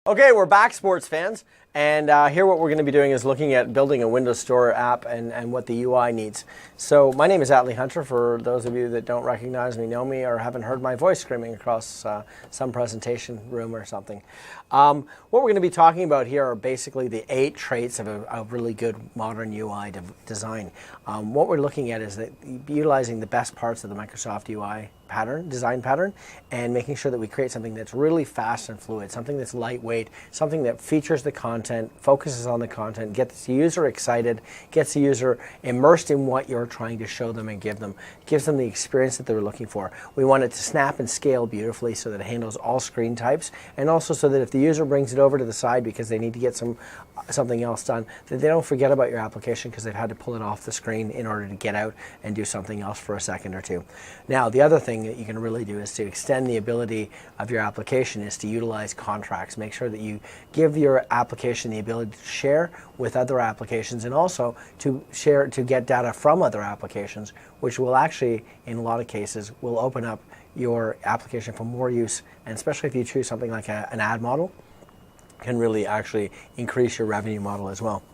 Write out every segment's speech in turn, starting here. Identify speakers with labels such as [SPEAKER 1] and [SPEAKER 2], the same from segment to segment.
[SPEAKER 1] Okay, we're back, sports fans, and here what we're going to be doing is looking at building a Windows Store app and what the UI needs. So my name is Atlee Hunter. For those of you that don't recognize me, know me, or haven't heard my voice screaming across some presentation room or something. What we're going to be talking about here are basically the 8 traits of a really good modern UI design. What we're looking at is that utilizing the best parts of the Microsoft UI design pattern, and making sure that we create something that's really fast and fluid, something that's lightweight, something that features the content, focuses on the content, gets the user excited, gets the user immersed in what you're trying to show them and gives them the experience that they're looking for. We want it to snap and scale beautifully so that it handles all screen types, and also so that if the user brings it over to the side because they need to get something else done, that they don't forget about your application because they've had to pull it off the screen in order to get out and do something else for a second or two. Now, the other thing that you can really do is to extend the ability of your application is to utilize contracts. Make sure that you give your application the ability to share with other applications, and also to get data from other applications, which will actually, in a lot of cases, will open up your application for more use, and especially if you choose something like an ad model, can really actually increase your revenue model as well.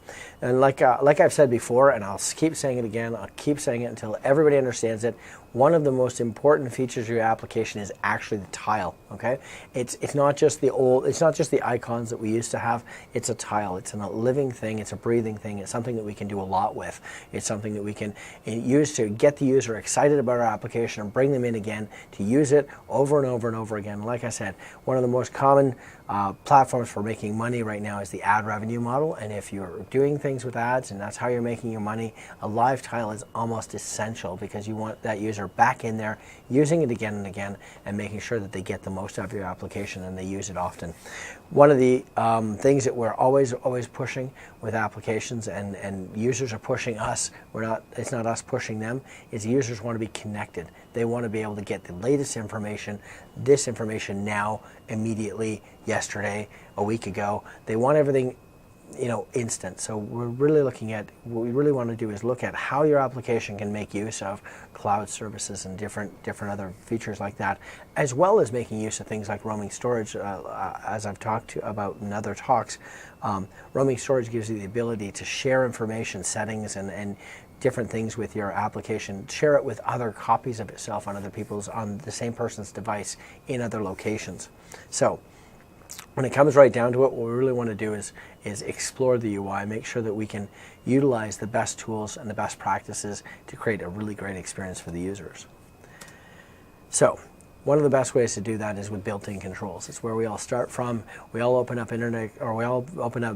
[SPEAKER 1] And like I've said before, and I'll keep saying it again, I'll keep saying it until everybody understands it, one of the most important features of your application is actually the tile, okay? It's not just the icons that we used to have, it's a tile. It's a living thing, it's a breathing thing, it's something that we can do a lot with. It's something that we can use to get the user excited about our application and bring them in again to use it over and over and over again. Like I said, one of the most common platforms for making money right now is the ad revenue model, and if you're doing things with ads and that's how you're making your money, a live tile is almost essential, because you want that user back in there using it again and again and making sure that they get the most out of your application and they use it often. One of the things that we're always pushing with applications, and users are pushing us, it's not us pushing them, is users want to be connected. They want to be able to get the latest information, this information now, immediately, yesterday, a week ago. They want everything instant. So we're really looking at, what we really want to do is look at how your application can make use of cloud services and different other features like that, as well as making use of things like roaming storage. As I've talked about in other talks, roaming storage gives you the ability to share information, settings, and different things with your application, share it with other copies of itself on the same person's device in other locations. So when it comes right down to it, what we really want to do is explore the UI, make sure that we can utilize the best tools and the best practices to create a really great experience for the users. So one of the best ways to do that is with built-in controls. It's where we all start from. We all open up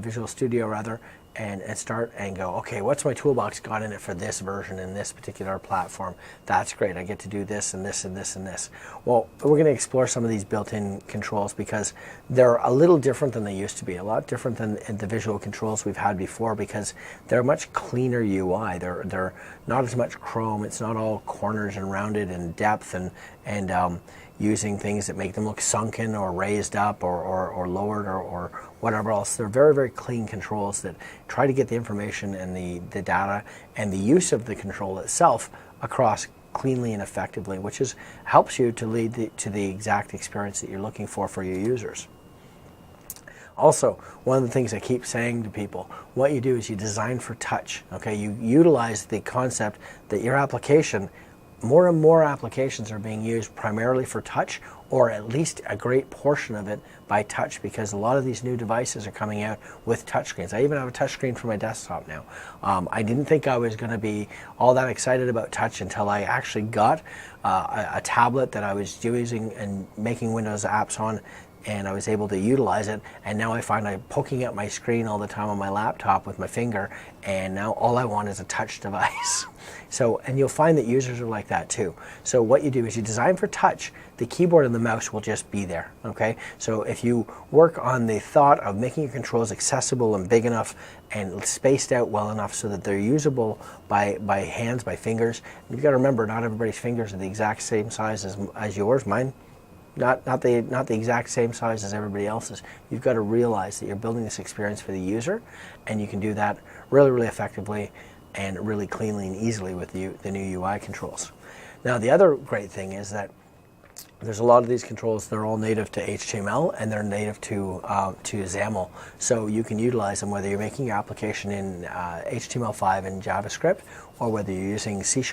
[SPEAKER 1] Visual Studio rather, and start and go, okay, what's my toolbox got in it for this version in this particular platform? That's great, I get to do this and this and this and this. Well, we're going to explore some of these built-in controls because they're a little different than they used to be, a lot different than the visual controls we've had before, because they're a much cleaner UI. They're not as much chrome, it's not all corners and rounded and depth and using things that make them look sunken or raised up or lowered or whatever else. They're very, very clean controls that try to get the information and the data and the use of the control itself across cleanly and effectively, which helps you to lead to the exact experience that you're looking for your users. Also, one of the things I keep saying to people, what you do is you design for touch. Okay, you utilize the concept that your application, more and more applications are being used primarily for touch, or at least a great portion of it by touch, because a lot of these new devices are coming out with touchscreens. I even have a touchscreen for my desktop now. I didn't think I was going to be all that excited about touch until I actually got a tablet that I was using and making Windows apps on, and I was able to utilize it, and now I find I'm poking at my screen all the time on my laptop with my finger, and now all I want is a touch device. And you'll find that users are like that too. So what you do is you design for touch, the keyboard and the mouse will just be there, okay? So if you work on the thought of making your controls accessible and big enough and spaced out well enough so that they're usable by hands, by fingers, you've got to remember, not everybody's fingers are the exact same size as yours. Mine, not the exact same size as everybody else's. You've got to realize that you're building this experience for the user, and you can do that really, really effectively and really cleanly and easily with the new UI controls. Now, the other great thing is that There's a lot of these controls, they're all native to HTML and they're native to XAML. So you can utilize them whether you're making your application in HTML5 and JavaScript, or whether you're using C#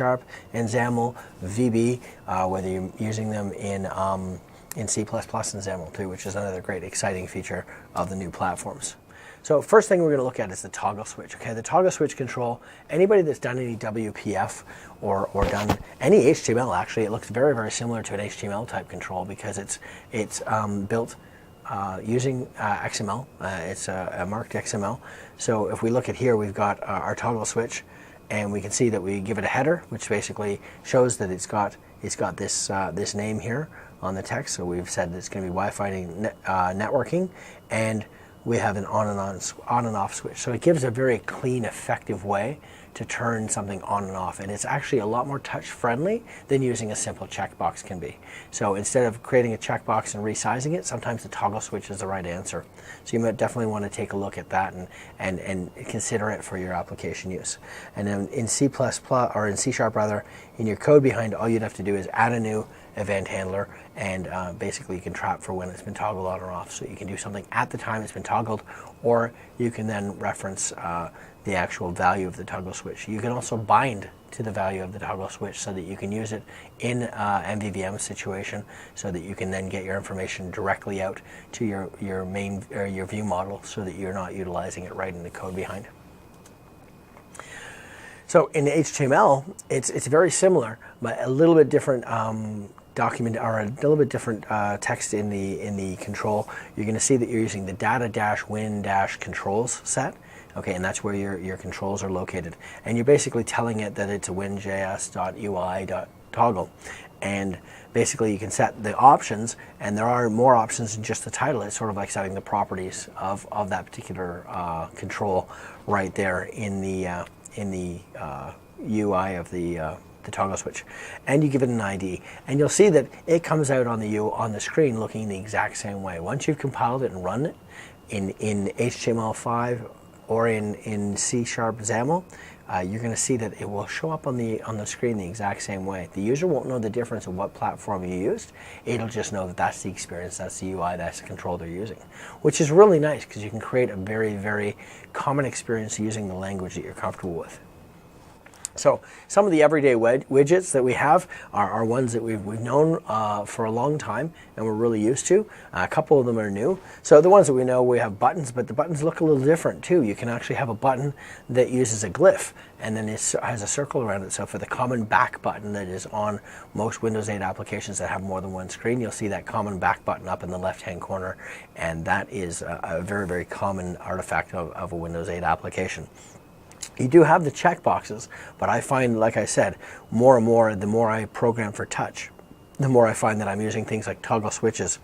[SPEAKER 1] and XAML, VB, whether you're using them in C++ and XAML too, which is another great exciting feature of the new platforms. So first thing we're going to look at is the toggle switch. Okay, the toggle switch control, anybody that's done any WPF or done any HTML, actually, it looks very, very similar to an HTML type control because it's built using XML. It's a marked XML. So if we look at here, we've got our toggle switch, and we can see that we give it a header, which basically shows that it's got this name here on the text. So we've said it's going to be Wi-Fi networking, and we have an on and off switch. So it gives a very clean, effective way to turn something on and off. And it's actually a lot more touch friendly than using a simple checkbox can be. So instead of creating a checkbox and resizing it, sometimes the toggle switch is the right answer. So you might definitely want to take a look at that and consider it for your application use. And then in C++ or in C# rather, in your code behind, all you'd have to do is add a new event handler, and basically you can trap for when it's been toggled on or off. So you can do something at the time it's been toggled, or you can then reference the actual value of the toggle switch. You can also bind to the value of the toggle switch so that you can use it in MVVM situation, so that you can then get your information directly out to your main or your view model, so that you're not utilizing it right in the code behind. So in HTML, it's very similar, but a little bit different document, or a little bit different text in the control. You're going to see that you're using the data-win-controls set. Okay, and that's where your controls are located. And you're basically telling it that it's a win.js.ui.toggle. And basically you can set the options, and there are more options than just the title. It's sort of like setting the properties of that particular control right there in the UI of the toggle switch, and you give it an ID, and you'll see that it comes out on the screen looking the exact same way. Once you've compiled it and run it in HTML5 or in C# XAML, you're going to see that it will show up on the screen the exact same way. The user won't know the difference of what platform you used. It'll just know that that's the experience, that's the UI, that's the control they're using, which is really nice because you can create a very, very common experience using the language that you're comfortable with. So some of the everyday widgets that we have are ones that we've known for a long time and we're really used to. A couple of them are new. So the ones that we know, we have buttons, but the buttons look a little different too. You can actually have a button that uses a glyph, and then it has a circle around it. So for the common back button that is on most Windows 8 applications that have more than one screen, you'll see that common back button up in the left-hand corner, and that is a very, very common artifact of a Windows 8 application. You do have the checkboxes, but I find, like I said, more and more, the more I program for touch, the more I find that I'm using things like toggle switches,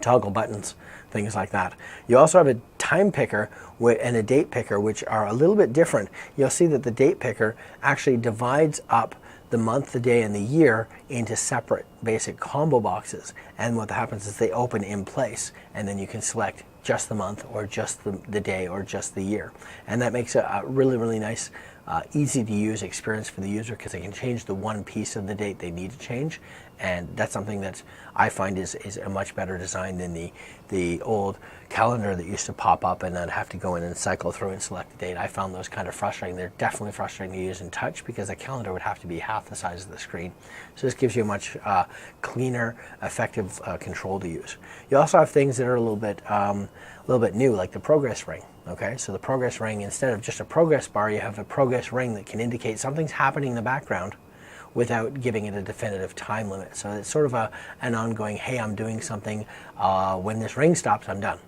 [SPEAKER 1] toggle buttons, things like that. You also have a time picker and a date picker, which are a little bit different. You'll see that the date picker actually divides up the month, the day, and the year into separate basic combo boxes. And what happens is they open in place, and then you can select just the month or just the day or just the year. And that makes a really, really nice, easy to use experience for the user because they can change the one piece of the date they need to change. And that's something that I find is a much better design than the old calendar that used to pop up and then have to go in and cycle through and select the date. I found those kind of frustrating. They're definitely frustrating to use in touch because the calendar would have to be half the size of the screen. So this gives you a much cleaner, effective control to use. You also have things that are a little bit new, like the progress ring. Okay, so the progress ring, instead of just a progress bar, you have a progress ring that can indicate something's happening in the background without giving it a definitive time limit. So it's sort of an ongoing, hey, I'm doing something, when this ring stops, I'm done.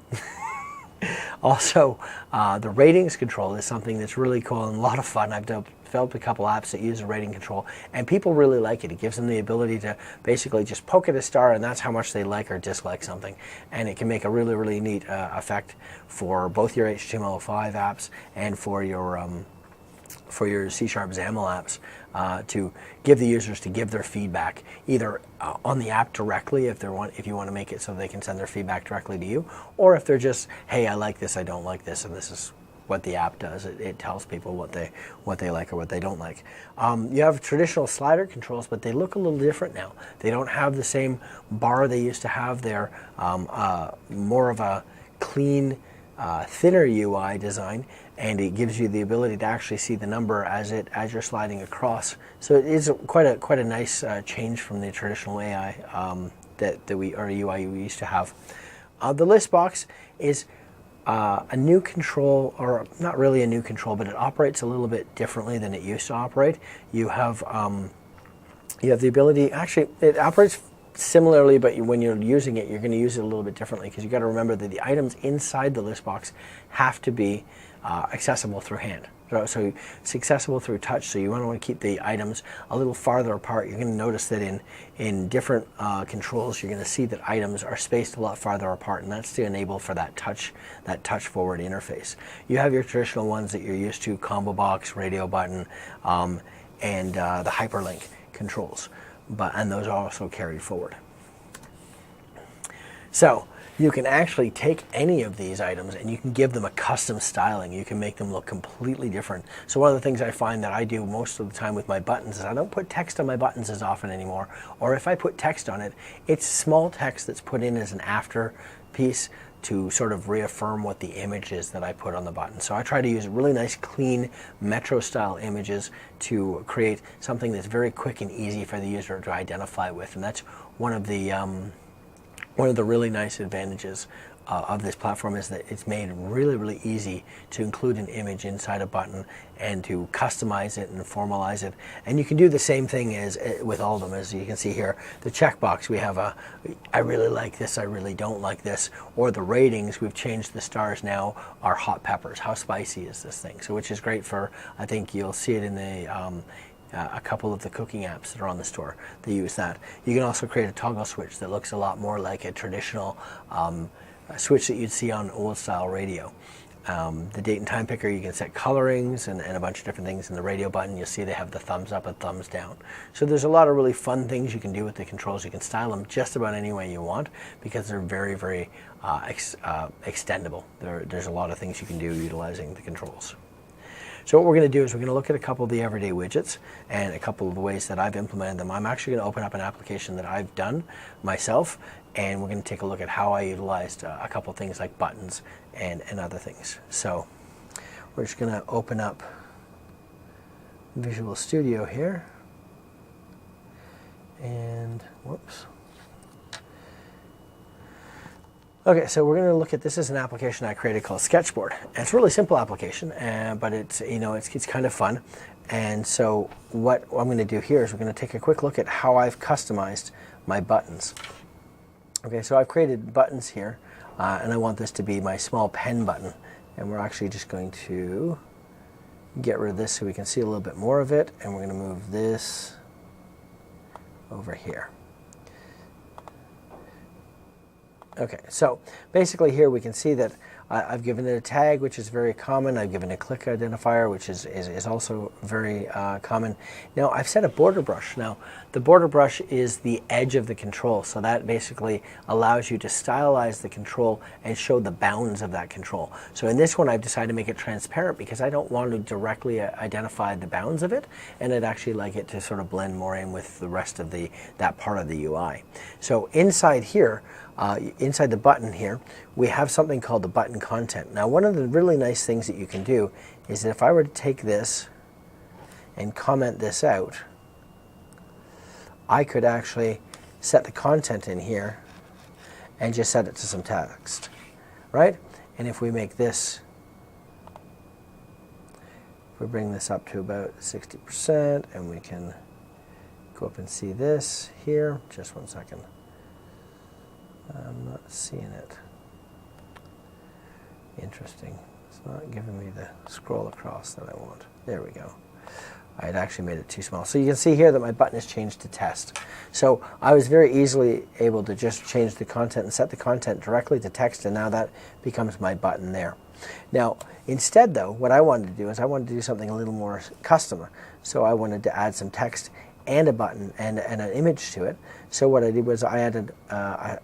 [SPEAKER 1] Also, the ratings control is something that's really cool and a lot of fun. I've developed a couple apps that use the rating control, and people really like it. It gives them the ability to basically just poke at a star, and that's how much they like or dislike something. And it can make a really, really neat effect for both your HTML5 apps and for your C# XAML apps, to give the users to give their feedback either on the app directly if you want to make it so they can send their feedback directly to you, or if they're just, hey, I like this, I don't like this, and this is what the app does. It tells people what they like or what they don't like. You have traditional slider controls, but they look a little different now. They don't have the same bar they used to have. They're more of a clean, thinner UI design, and it gives you the ability to actually see the number as you're sliding across. So it is quite a nice change from the traditional AI that UI we used to have. The list box is a new control, or not really a new control, but it operates a little bit differently than it used to operate. You have the ability. Actually, it operates similarly, but when you're using it, you're going to use it a little bit differently, because you got to remember that the items inside the list box have to be accessible through hand. So it's accessible through touch, so you want to keep the items a little farther apart. You're going to notice that in different controls, you're going to see that items are spaced a lot farther apart, and that's to enable for that touch forward interface. You have your traditional ones that you're used to: combo box, radio button, and the hyperlink controls, and those are also carried forward. So you can actually take any of these items and you can give them a custom styling. You can make them look completely different. So one of the things I find that I do most of the time with my buttons is I don't put text on my buttons as often anymore. Or if I put text on it, it's small text that's put in as an after piece to sort of reaffirm what the image is that I put on the button. So I try to use really nice, clean, Metro style images to create something that's very quick and easy for the user to identify with. And that's one of the really nice advantages of this platform, is that it's made really easy to include an image inside a button and to customize it and formalize it. And you can do the same thing as with all of them. As you can see here, the checkbox, we have I really like this, I really don't like this. Or the ratings, we've changed the stars now are hot peppers. How spicy is this thing? So which is great for, I think you'll see it in the a couple of the cooking apps that are on the store. They use that. You can also create a toggle switch that looks a lot more like a traditional switch that you'd see on old style radio. The date and time picker, you can set colorings and a bunch of different things. In the radio button, you'll see they have the thumbs up and thumbs down. So there's a lot of really fun things you can do with the controls. You can style them just about any way you want, because they're very extendable. There's a lot of things you can do utilizing the controls. So what we're going to do is we're going to look at a couple of the everyday widgets and a couple of the ways that I've implemented them. I'm actually going to open up an application that I've done myself, and we're going to take a look at how I utilized a couple of things like buttons and other things. So we're just going to open up Visual Studio here, and whoops. Okay, so we're going to look at, this is an application I created called Sketchboard. And it's a really simple application, but it's kind of fun. And so what I'm going to do here is we're going to take a quick look at how I've customized my buttons. Okay, so I've created buttons here, and I want this to be my small pen button. And we're actually just going to get rid of this so we can see a little bit more of it. And we're going to move this over here. Okay, so basically here we can see that I've given it a tag, which is very common. I've given a click identifier, which is also very common. Now I've set a border brush. Now the border brush is the edge of the control, so that basically allows you to stylize the control and show the bounds of that control. So in this one I've decided to make it transparent because I don't want to directly identify the bounds of it, and I'd actually like it to sort of blend more in with the rest of that part of the UI. So inside here, inside the button here, we have something called the button content. Now one of the really nice things that you can do is that if I were to take this and comment this out, I could actually set the content in here and just set it to some text, right? And if we make this, if we bring this up to about 60%, and we can go up and see this here, just one second. I'm not seeing it. Interesting. It's not giving me the scroll across that I want. There we go. I had actually made it too small. So you can see here that my button is changed to test. So I was very easily able to just change the content and set the content directly to text, and now that becomes my button there. Now, instead though, what I wanted to do is I wanted to do something a little more custom. So I wanted to add some text and a button and an image to it. So what I did was I added a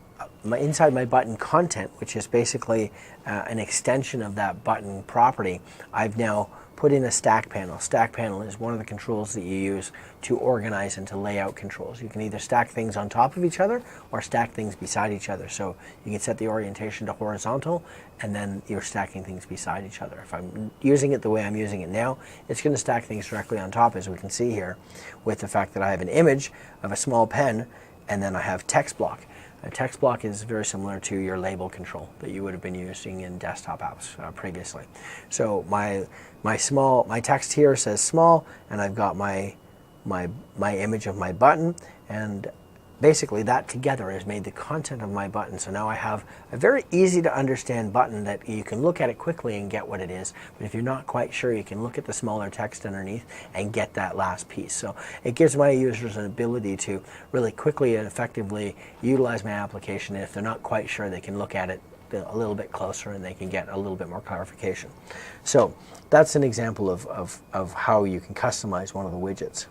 [SPEAKER 1] inside my button content, which is basically an extension of that button property, I've now put in a stack panel. Stack panel is one of the controls that you use to organize and to lay out controls. You can either stack things on top of each other or stack things beside each other. So you can set the orientation to horizontal, and then you're stacking things beside each other. If I'm using it the way I'm using it now, it's going to stack things directly on top, as we can see here, with the fact that I have an image of a small pen, and then I have text block. A text block is very similar to your label control that you would have been using in desktop apps previously. So my text here says small, and I've got my image of my button, and basically that together has made the content of my button. So now I have a very easy to understand button that you can look at it quickly and get what it is. But if you're not quite sure, you can look at the smaller text underneath and get that last piece. So it gives my users an ability to really quickly and effectively utilize my application. And if they're not quite sure, they can look at it a little bit closer and they can get a little bit more clarification. So that's an example of how you can customize one of the widgets.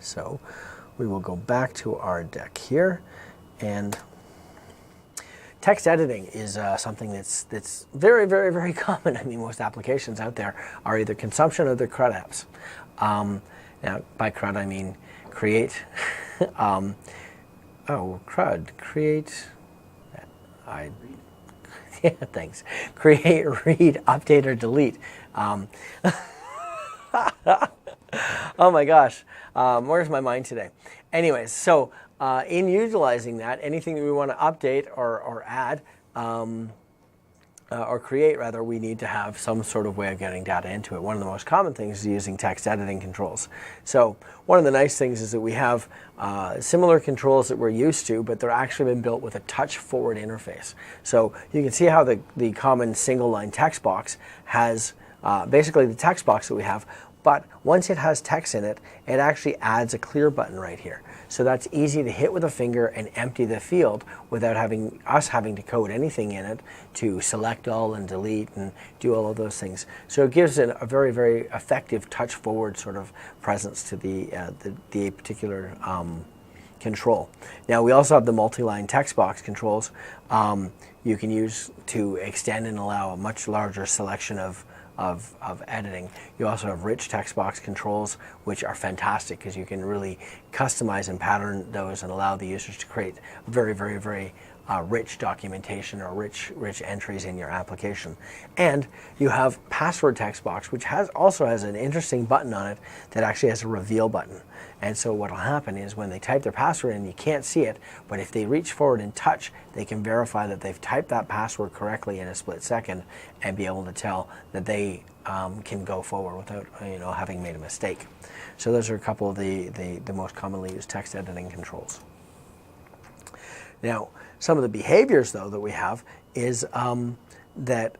[SPEAKER 1] So we will go back to our deck here, and text editing is something that's very, very, very common. I mean, most applications out there are either consumption or they're CRUD apps. Now, by CRUD I mean create. CRUD, create. Yeah, thanks. Create, read, update, or delete. Oh my gosh, where's my mind today? Anyways, so in utilizing that, anything that we want to update or add, or create rather, we need to have some sort of way of getting data into it. One of the most common things is using text editing controls. So one of the nice things is that we have similar controls that we're used to, but they're actually been built with a touch forward interface. So you can see how the common single line text box has basically the text box that we have, but once it has text in it, it actually adds a clear button right here. So that's easy to hit with a finger and empty the field without having to code anything in it to select all and delete and do all of those things. So it gives it a very, very effective touch forward sort of presence to the particular control. Now we also have the multi-line text box controls you can use to extend and allow a much larger selection of editing. You also have rich text box controls, which are fantastic because you can really customize and pattern those and allow the users to create very, very, very rich documentation or rich entries in your application. And you have password text box, which also has an interesting button on it that actually has a reveal button. And so what will happen is when they type their password in, you can't see it, but if they reach forward and touch, they can verify that they've typed that password correctly in a split second and be able to tell that they can go forward without having made a mistake. So those are a couple of the most commonly used text editing controls. Now, some of the behaviors though that we have is that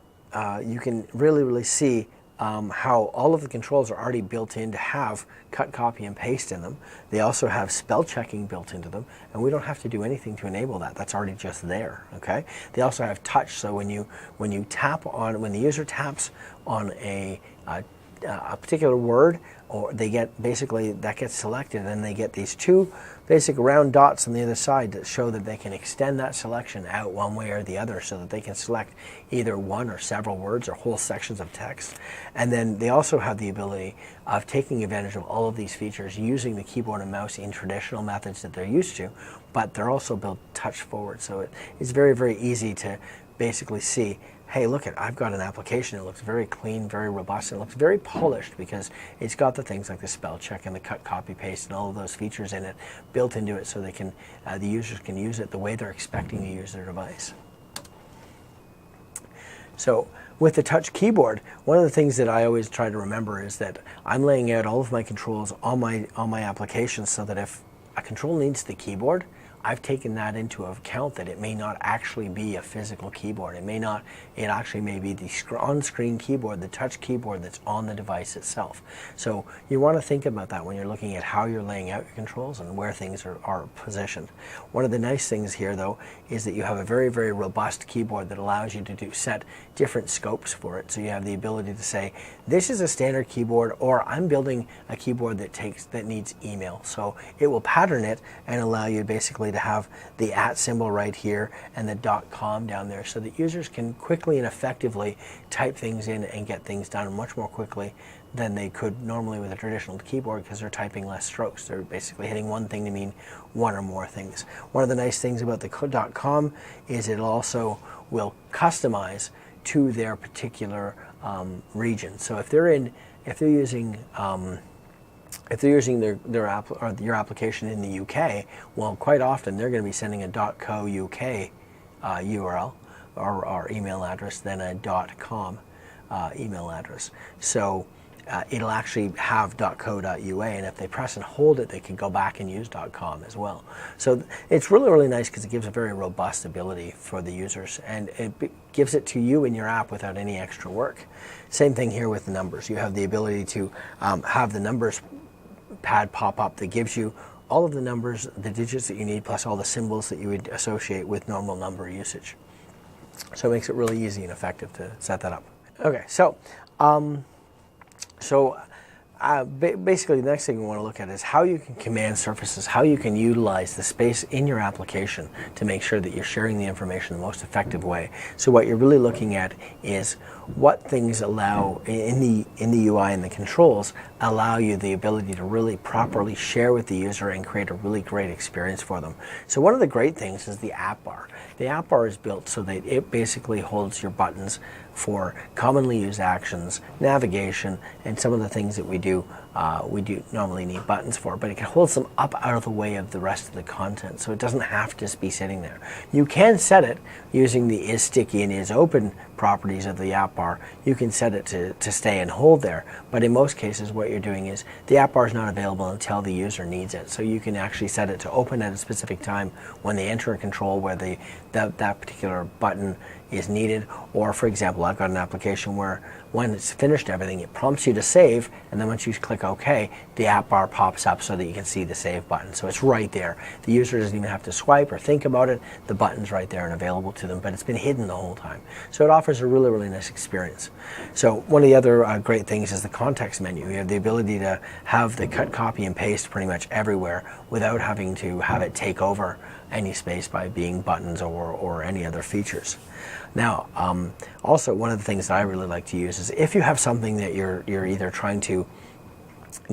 [SPEAKER 1] you can really see how all of the controls are already built in to have cut, copy, and paste in them. They also have spell checking built into them, and we don't have to do anything to enable that. That's already just there, okay? They also have touch, so when the user taps on a particular word, or they get basically that gets selected, and they get these two basic round dots on the other side that show that they can extend that selection out one way or the other so that they can select either one or several words or whole sections of text. And then they also have the ability of taking advantage of all of these features using the keyboard and mouse in traditional methods that they're used to, but they're also built touch forward. So it's very, very easy to basically see, hey, look I've got an application. It looks very clean, very robust, and it looks very polished because it's got the things like the spell check and the cut, copy, paste, and all of those features in it built into it, so they can the users can use it the way they're expecting to use their device. So with the touch keyboard, one of the things that I always try to remember is that I'm laying out all of my controls on my application so that if a control needs the keyboard, I've taken that into account that it may not actually be a physical keyboard. It actually may be the on-screen keyboard, the touch keyboard that's on the device itself. So you want to think about that when you're looking at how you're laying out your controls and where things are positioned. One of the nice things here though is that you have a very, very robust keyboard that allows you to set different scopes for it. So you have the ability to say, this is a standard keyboard, or I'm building a keyboard that needs email. So it will pattern it and allow you basically to to have the @ symbol right here and the .com down there so that users can quickly and effectively type things in and get things done much more quickly than they could normally with a traditional keyboard, because they're typing less strokes. They're basically hitting one thing to mean one or more things. One of the nice things about the .com is it also will customize to their particular region. So if they're using their app or your application in the UK, well, quite often they're going to be sending a .co UK URL or email address than a .com email address. So it'll actually have .co.ua, and if they press and hold it, they can go back and use .com as well. So it's really, really nice because it gives a very robust ability for the users, and it gives it to you in your app without any extra work. Same thing here with the numbers. You have the ability to have the numbers pad pop up that gives you all of the numbers, the digits that you need, plus all the symbols that you would associate with normal number usage. So it makes it really easy and effective to set that up. Okay, so basically the next thing we want to look at is how you can command surfaces, how you can utilize the space in your application to make sure that you're sharing the information the most effective way. So what you're really looking at is what things allow in the UI and the controls allow you the ability to really properly share with the user and create a really great experience for them. So one of the great things is the app bar. The app bar is built so that it basically holds your buttons for commonly used actions, navigation, and some of the things that we do normally need buttons for, but it holds them up out of the way of the rest of the content, so it doesn't have to just be sitting there. You can set it using the is sticky and is open properties of the app bar. You can set it to stay and hold there, but in most cases what you're doing is the app bar is not available until the user needs it, so you can actually set it to open at a specific time when they enter a control where that particular button is needed. Or for example, I've got an application where when it's finished everything, it prompts you to save, and then once you click OK, the app bar pops up so that you can see the save button. So it's right there. The user doesn't even have to swipe or think about it. The button's right there and available to them, but it's been hidden the whole time. So it offers a really, really nice experience. So one of the other great things is the context menu. You have the ability to have the cut, copy, and paste pretty much everywhere without having to have it take over any space by being buttons or any other features. Now, also one of the things that I really like to use is if you have something that you're either trying to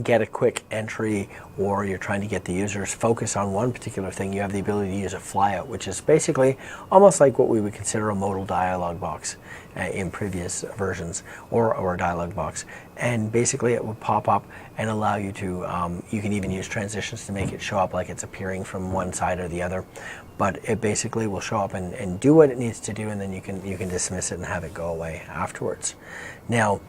[SPEAKER 1] get a quick entry or you're trying to get the users focus on one particular thing, you have the ability to use a flyout, which is basically almost like what we would consider a modal dialog box in previous versions, or a dialog box. And basically it will pop up and allow you to, you can even use transitions to make it show up like it's appearing from one side or the other. But it basically will show up and do what it needs to do, and then you can dismiss it and have it go away afterwards. Now,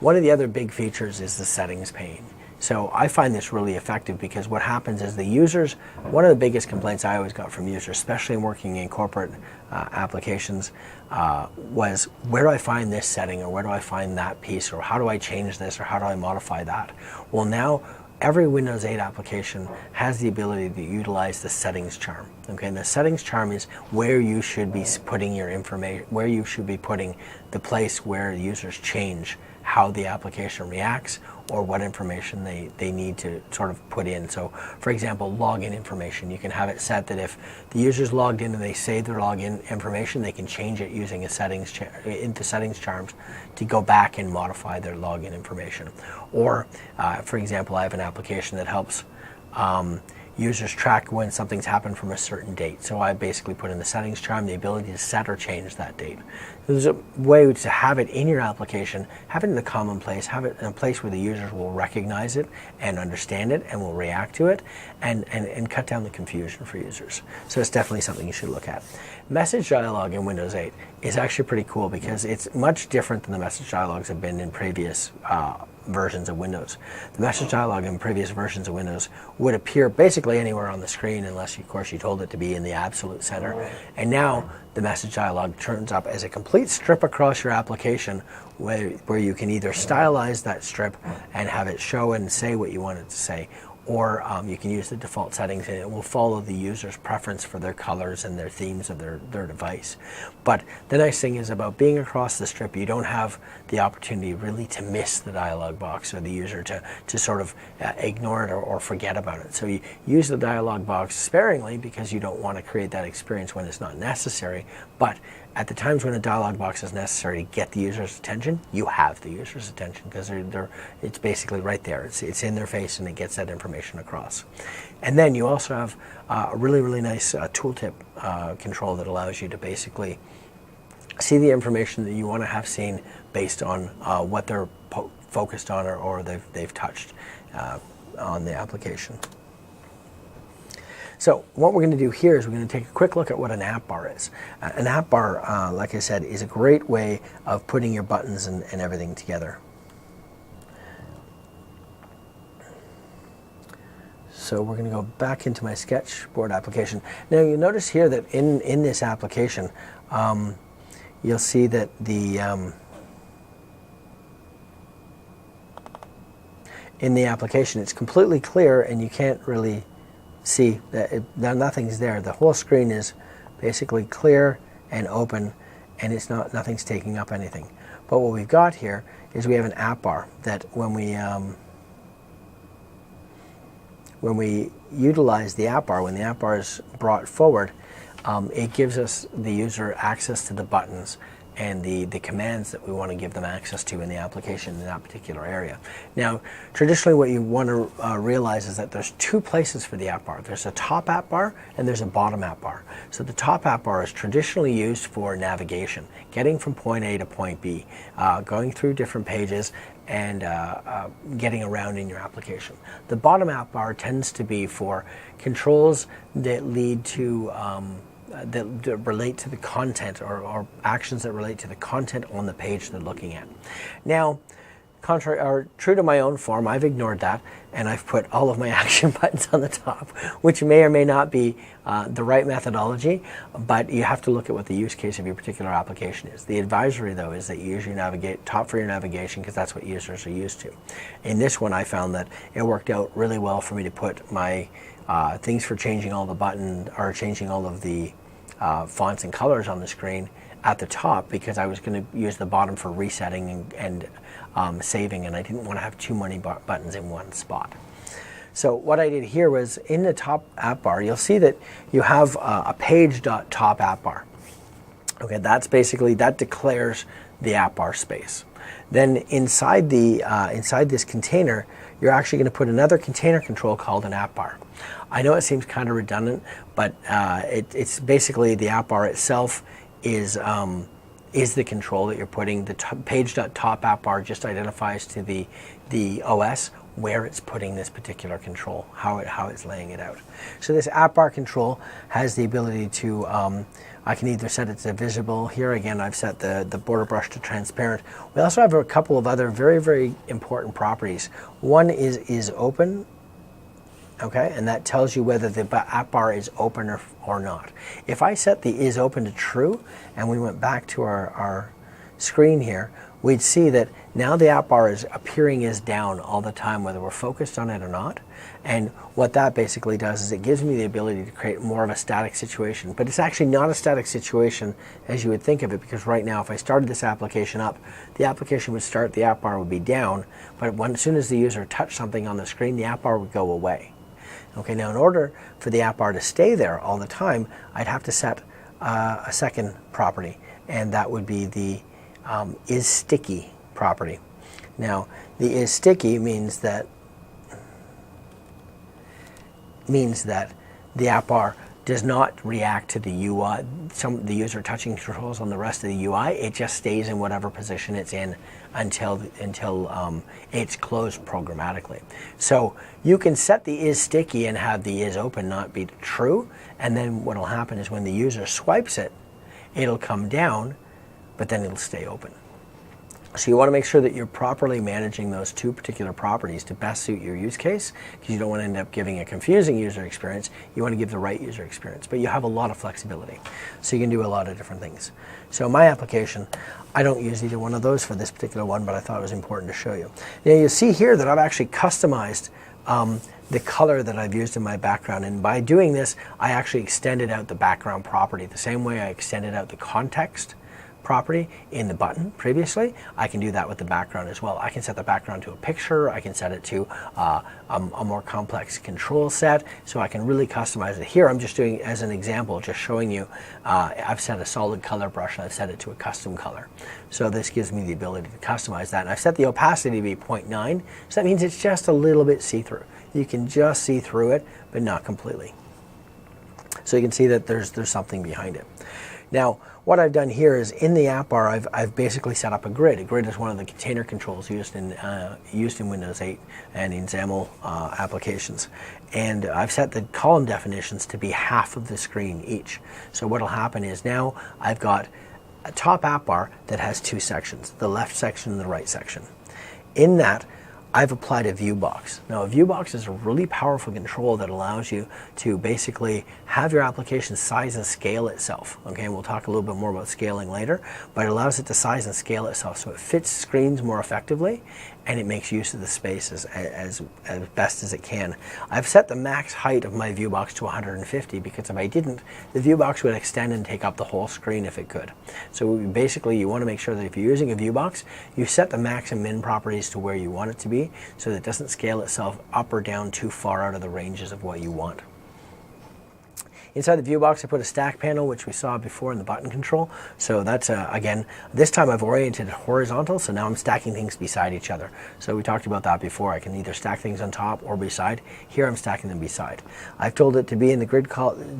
[SPEAKER 1] one of the other big features is the settings pane. So I find this really effective because what happens is the users, one of the biggest complaints I always got from users, especially working in corporate applications, was where do I find this setting, or where do I find that piece, or how do I change this, or how do I modify that? Well, now every Windows 8 application has the ability to utilize the settings charm. Okay, and the settings charm is where you should be putting your information, where you should be putting the place where users change how the application reacts or what information they need to sort of put in. So for example, login information, you can have it set that if the user's logged in and they save their login information, they can change it using a settings charms to go back and modify their login information. Or for example, I have an application that helps users track when something's happened from a certain date. So I basically put in the settings charm the ability to set or change that date. There's a way to have it in your application, have it in a common place, have it in a place where the users will recognize it and understand it and will react to it, and cut down the confusion for users. So it's definitely something you should look at. Message dialog in Windows 8 is actually pretty cool because it's much different than the message dialogs have been in previous versions of Windows. The message dialog in previous versions of Windows would appear basically anywhere on the screen unless, of course, you told it to be in the absolute center. And now the message dialog turns up as a complete strip across your application where you can either stylize that strip and have it show and say what you want it to say, or you can use the default settings and it will follow the user's preference for their colors and their themes of their device. But the nice thing is about being across the strip, you don't have the opportunity really to miss the dialog box or the user to sort of ignore it or forget about it. So you use the dialog box sparingly because you don't want to create that experience when it's not necessary, but at the times when a dialog box is necessary to get the user's attention, you have the user's attention because it's basically right there. It's in their face and it gets that information across. And then you also have a really, really nice tooltip control that allows you to basically see the information that you want to have seen based on what they're focused on or they've touched on the application. So what we're going to do here is we're going to take a quick look at what an app bar is. An app bar, like I said, is a great way of putting your buttons and everything together. So we're going to go back into my sketchboard application. Now you notice here that in this application, you'll see that in the application it's completely clear and you can't really see that nothing's there. The whole screen is basically clear and open and nothing's taking up anything. But what we've got here is we have an app bar that when we utilize the app bar, when the app bar is brought forward, it gives us the user access to the buttons and the commands that we want to give them access to in the application in that particular area. Now, traditionally what you want to realize is that there's two places for the app bar. There's a top app bar and there's a bottom app bar. So the top app bar is traditionally used for navigation, getting from point A to point B, going through different pages and getting around in your application. The bottom app bar tends to be for controls that lead to that relate to the content or actions that relate to the content on the page they're looking at. Now, true to my own form, I've ignored that and I've put all of my action buttons on the top, which may or may not be the right methodology, but you have to look at what the use case of your particular application is. The advisory, though, is that you use your top for your navigation because that's what users are used to. In this one, I found that it worked out really well for me to put my things for changing all the button or changing all of the fonts and colors on the screen at the top because I was going to use the bottom for resetting and saving, and I didn't want to have too many buttons in one spot. So what I did here was in the top app bar, you'll see that you have a page.top app bar. Okay, that's basically, that declares the app bar space. Then inside this container, you're actually going to put another container control called an app bar. I know it seems kind of redundant, but it's basically the app bar itself is the control that you're putting. The page.top app bar just identifies to the OS where it's putting this particular control, how it's laying it out. So this app bar control has the ability to, I can either set it to visible. Here again, I've set the border brush to transparent. We also have a couple of other very, very important properties. One is open. Okay, and that tells you whether the app bar is open or not. If I set the is open to true and we went back to our screen here, we'd see that now the app bar is appearing as down all the time, whether we're focused on it or not. And what that basically does is it gives me the ability to create more of a static situation. But it's actually not a static situation as you would think of it, because right now if I started this application up, the application would start, the app bar would be down, but as soon as the user touched something on the screen, the app bar would go away. Okay, now in order for the app bar to stay there all the time, I'd have to set a second property, and that would be the is sticky property. Now, the is sticky means that the app bar does not react to the UI, the user touching controls on the rest of the UI. It just stays in whatever position it's in until it's closed programmatically. So you can set the is sticky and have the is open not be true, and then what will happen is when the user swipes it, it'll come down, but then it'll stay open. So you want to make sure that you're properly managing those two particular properties to best suit your use case, because you don't want to end up giving a confusing user experience. You want to give the right user experience, but you have a lot of flexibility. So you can do a lot of different things. So my application, I don't use either one of those for this particular one, but I thought it was important to show you. Now you see here that I've actually customized the color that I've used in my background. And by doing this, I actually extended out the background property. The same way I extended out the context property in the button previously, I can do that with the background as well. I can set the background to a picture, I can set it to a more complex control set, so I can really customize it. Here I'm just doing, as an example, just showing you, I've set a solid color brush and I've set it to a custom color. So this gives me the ability to customize that. And I've set the opacity to be 0.9, so that means it's just a little bit see-through. You can just see through it, but not completely. So you can see that there's something behind it. Now, what I've done here is in the app bar, I've basically set up a grid. A grid is one of the container controls used in Windows 8 and in XAML applications. And I've set the column definitions to be half of the screen each. So what will happen is now I've got a top app bar that has two sections, the left section and the right section. In that, I've applied a view box. Now, a view box is a really powerful control that allows you to basically have your application size and scale itself. Okay, and we'll talk a little bit more about scaling later, but it allows it to size and scale itself so it fits screens more effectively and it makes use of the space as best as it can. I've set the max height of my view box to 150 because if I didn't, the view box would extend and take up the whole screen if it could. So basically, you want to make sure that if you're using a view box, you set the max and min properties to where you want it to be so that it doesn't scale itself up or down too far out of the ranges of what you want. Inside the view box, I put a stack panel, which we saw before in the button control. So that's, again, this time I've oriented it horizontal, so now I'm stacking things beside each other. So we talked about that before. I can either stack things on top or beside. Here I'm stacking them beside. I've told it to be in the grid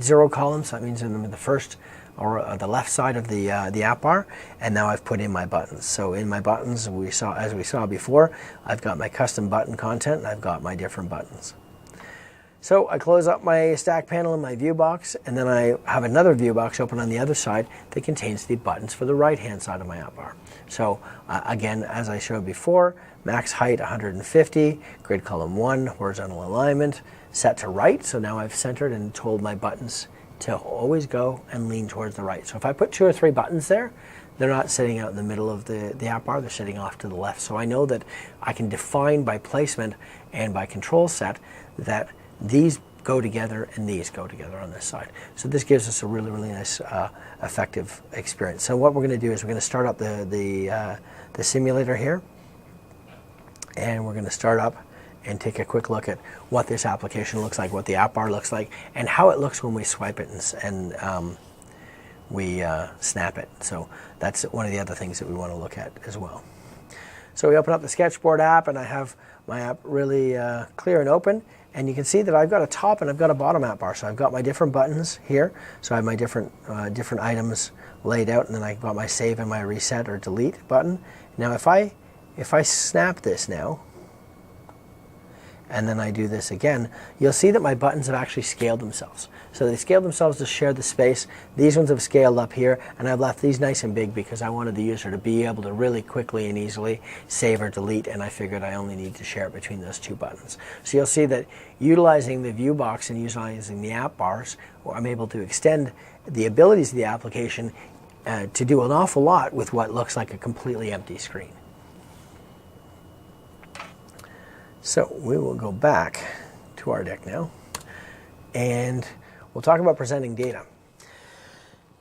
[SPEAKER 1] zero columns. That means in the first or the left side of the app bar, and now I've put in my buttons. So in my buttons, as we saw before, I've got my custom button content, and I've got my different buttons. So I close up my stack panel in my view box, and then I have another view box open on the other side that contains the buttons for the right-hand side of my app bar. So again, as I showed before, max height 150, grid column 1, horizontal alignment, set to right. So now I've centered and told my buttons to always go and lean towards the right. So if I put 2 or 3 buttons there, they're not sitting out in the middle of the app bar, they're sitting off to the left. So I know that I can define by placement and by control set that these go together and these go together on this side. So this gives us a really, really nice, effective experience. So what we're going to do is we're going to start up the simulator here, and we're going to start up and take a quick look at what this application looks like, what the app bar looks like, and how it looks when we swipe it and we snap it. So that's one of the other things that we want to look at as well. So we open up the Sketchboard app, and I have my app really clear and open. And you can see that I've got a top and I've got a bottom app bar. So I've got my different buttons here. So I have my different items laid out, and then I've got my save and my reset or delete button. Now if I snap this now, and then I do this again, you'll see that my buttons have actually scaled themselves. So they scaled themselves to share the space. These ones have scaled up here, and I've left these nice and big because I wanted the user to be able to really quickly and easily save or delete, and I figured I only need to share it between those 2 buttons. So you'll see that utilizing the view box and utilizing the app bars, I'm able to extend the abilities of the application to do an awful lot with what looks like a completely empty screen. So we will go back to our deck now, and we'll talk about presenting data.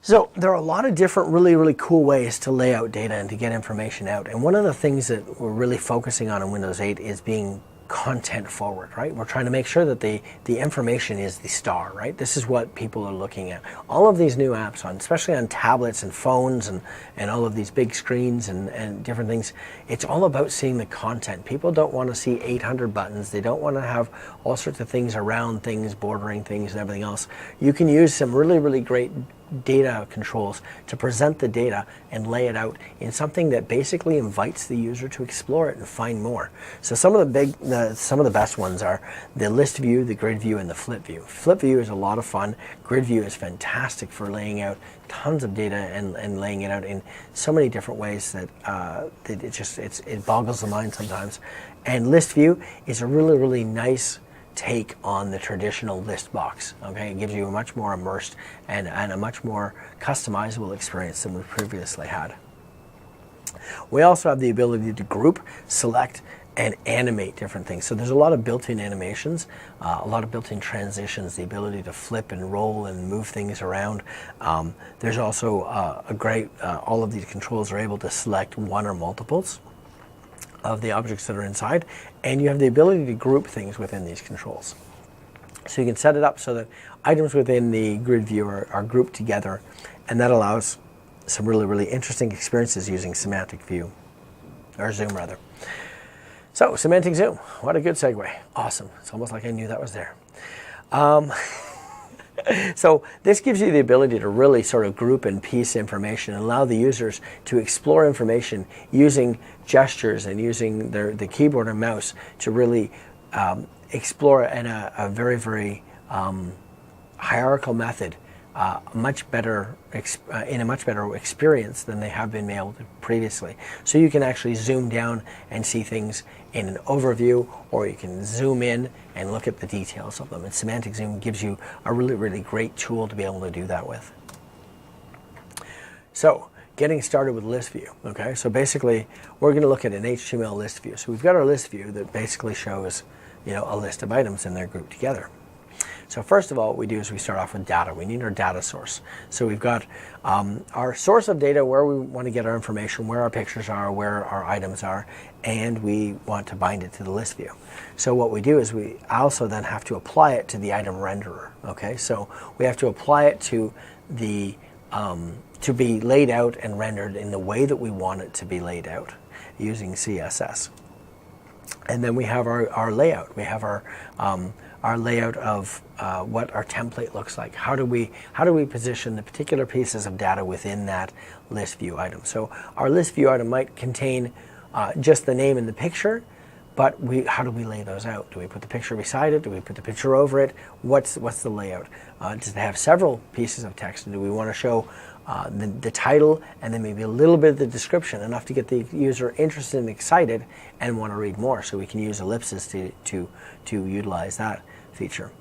[SPEAKER 1] So there are a lot of different really, really cool ways to lay out data and to get information out. And one of the things that we're really focusing on in Windows 8 is being content forward, right? We're trying to make sure that the information is the star, right? This is what people are looking at. All of these new apps, especially on tablets and phones and all of these big screens and different things, it's all about seeing the content. People don't want to see 800 buttons. They don't want to have all sorts of things around things, bordering things and everything else. You can use some really, really great data controls to present the data and lay it out in something that basically invites the user to explore it and find more. So some of the best ones are the list view, the grid view, and the flip view. Flip view is a lot of fun. Grid view is fantastic for laying out tons of data and laying it out in so many different ways that it boggles the mind sometimes. And list view is a really, really nice take on the traditional list box. Okay, it gives you a much more immersed and a much more customizable experience than we previously had. We also have the ability to group, select, and animate different things. So there's a lot of built-in animations, a lot of built-in transitions, the ability to flip and roll and move things around. There's also all of these controls are able to select one or multiples of the objects that are inside, and you have the ability to group things within these controls. So you can set it up so that items within the grid view are grouped together, and that allows some really, really interesting experiences using semantic view, or zoom rather. So, semantic zoom, what a good segue. Awesome, it's almost like I knew that was there. So this gives you the ability to really sort of group and piece information and allow the users to explore information using gestures and using the keyboard and mouse to really explore in a very, very hierarchical method, in a much better experience than they have been able to previously. So you can actually zoom down and see things in an overview, or you can zoom in and look at the details of them. And semantic zoom gives you a really, really great tool to be able to do that with. So getting started with list view. Okay, so basically we're going to look at an HTML list view. So we've got our list view that basically shows, a list of items and they're grouped together. So first of all, what we do is we start off with data. We need our data source. So we've got our source of data, where we want to get our information, where our pictures are, where our items are, and we want to bind it to the list view. So what we do is we also then have to apply it to the item renderer. Okay, so we have to apply it to the to be laid out and rendered in the way that we want it to be laid out using CSS. And then we have our layout. We have our layout of what our template looks like. How do we position the particular pieces of data within that list view item? So our list view item might contain just the name and the picture, but how do we lay those out? Do we put the picture beside it? Do we put the picture over it? What's the layout? Does it have several pieces of text? Do we want to show the title and then maybe a little bit of the description, enough to get the user interested and excited and want to read more? So we can use ellipses to utilize that feature.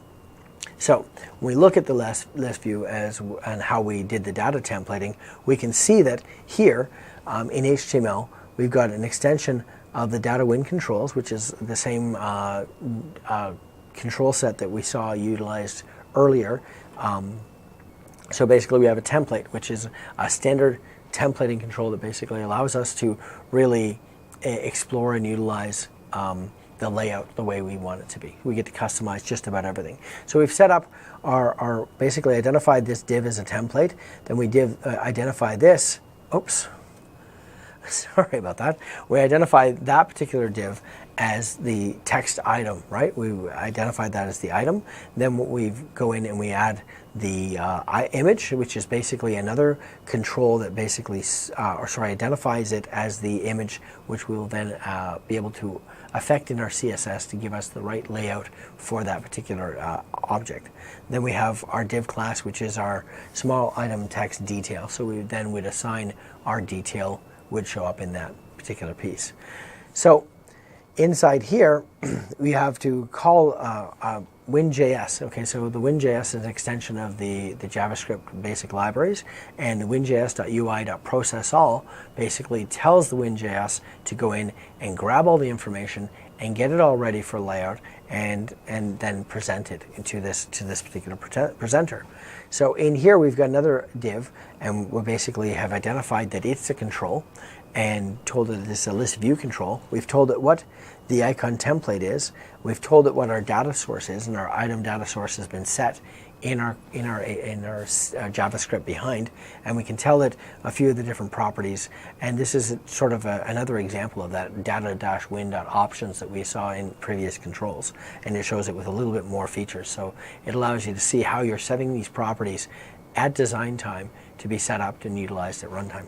[SPEAKER 1] So when we look at the list view and how we did the data templating, we can see that here in HTML we've got an extension of the data win controls, which is the same control set that we saw utilized earlier. So basically we have a template, which is a standard templating control that basically allows us to really explore and utilize the layout the way we want it to be. We get to customize just about everything. So we've set up our basically identified this div as a template, then we identify this, oops, sorry about that. We identify that particular div as the text item, right? We identified that as the item. Then we go in and we add the image, which is basically another control that basically, identifies it as the image, which we will then be able to affect in our CSS to give us the right layout for that particular object. Then we have our div class, which is our small item text detail. So we then would assign our detail would show up in that particular piece. So inside here, we have to call WinJS. Okay, so the WinJS is an extension of the JavaScript basic libraries, and the winjs.ui.processAll basically tells the WinJS to go in and grab all the information and get it all ready for layout, and then present it to this particular presenter. So in here we've got another div, and we basically have identified that it's a control and told it it's a list view control. We've told it what the icon template is. We've told it what our data source is, and our item data source has been set in our JavaScript behind, and we can tell it a few of the different properties. And this is sort of another example of that data-win.options that we saw in previous controls, and it shows it with a little bit more features. So it allows you to see how you're setting these properties at design time to be set up and utilized at runtime.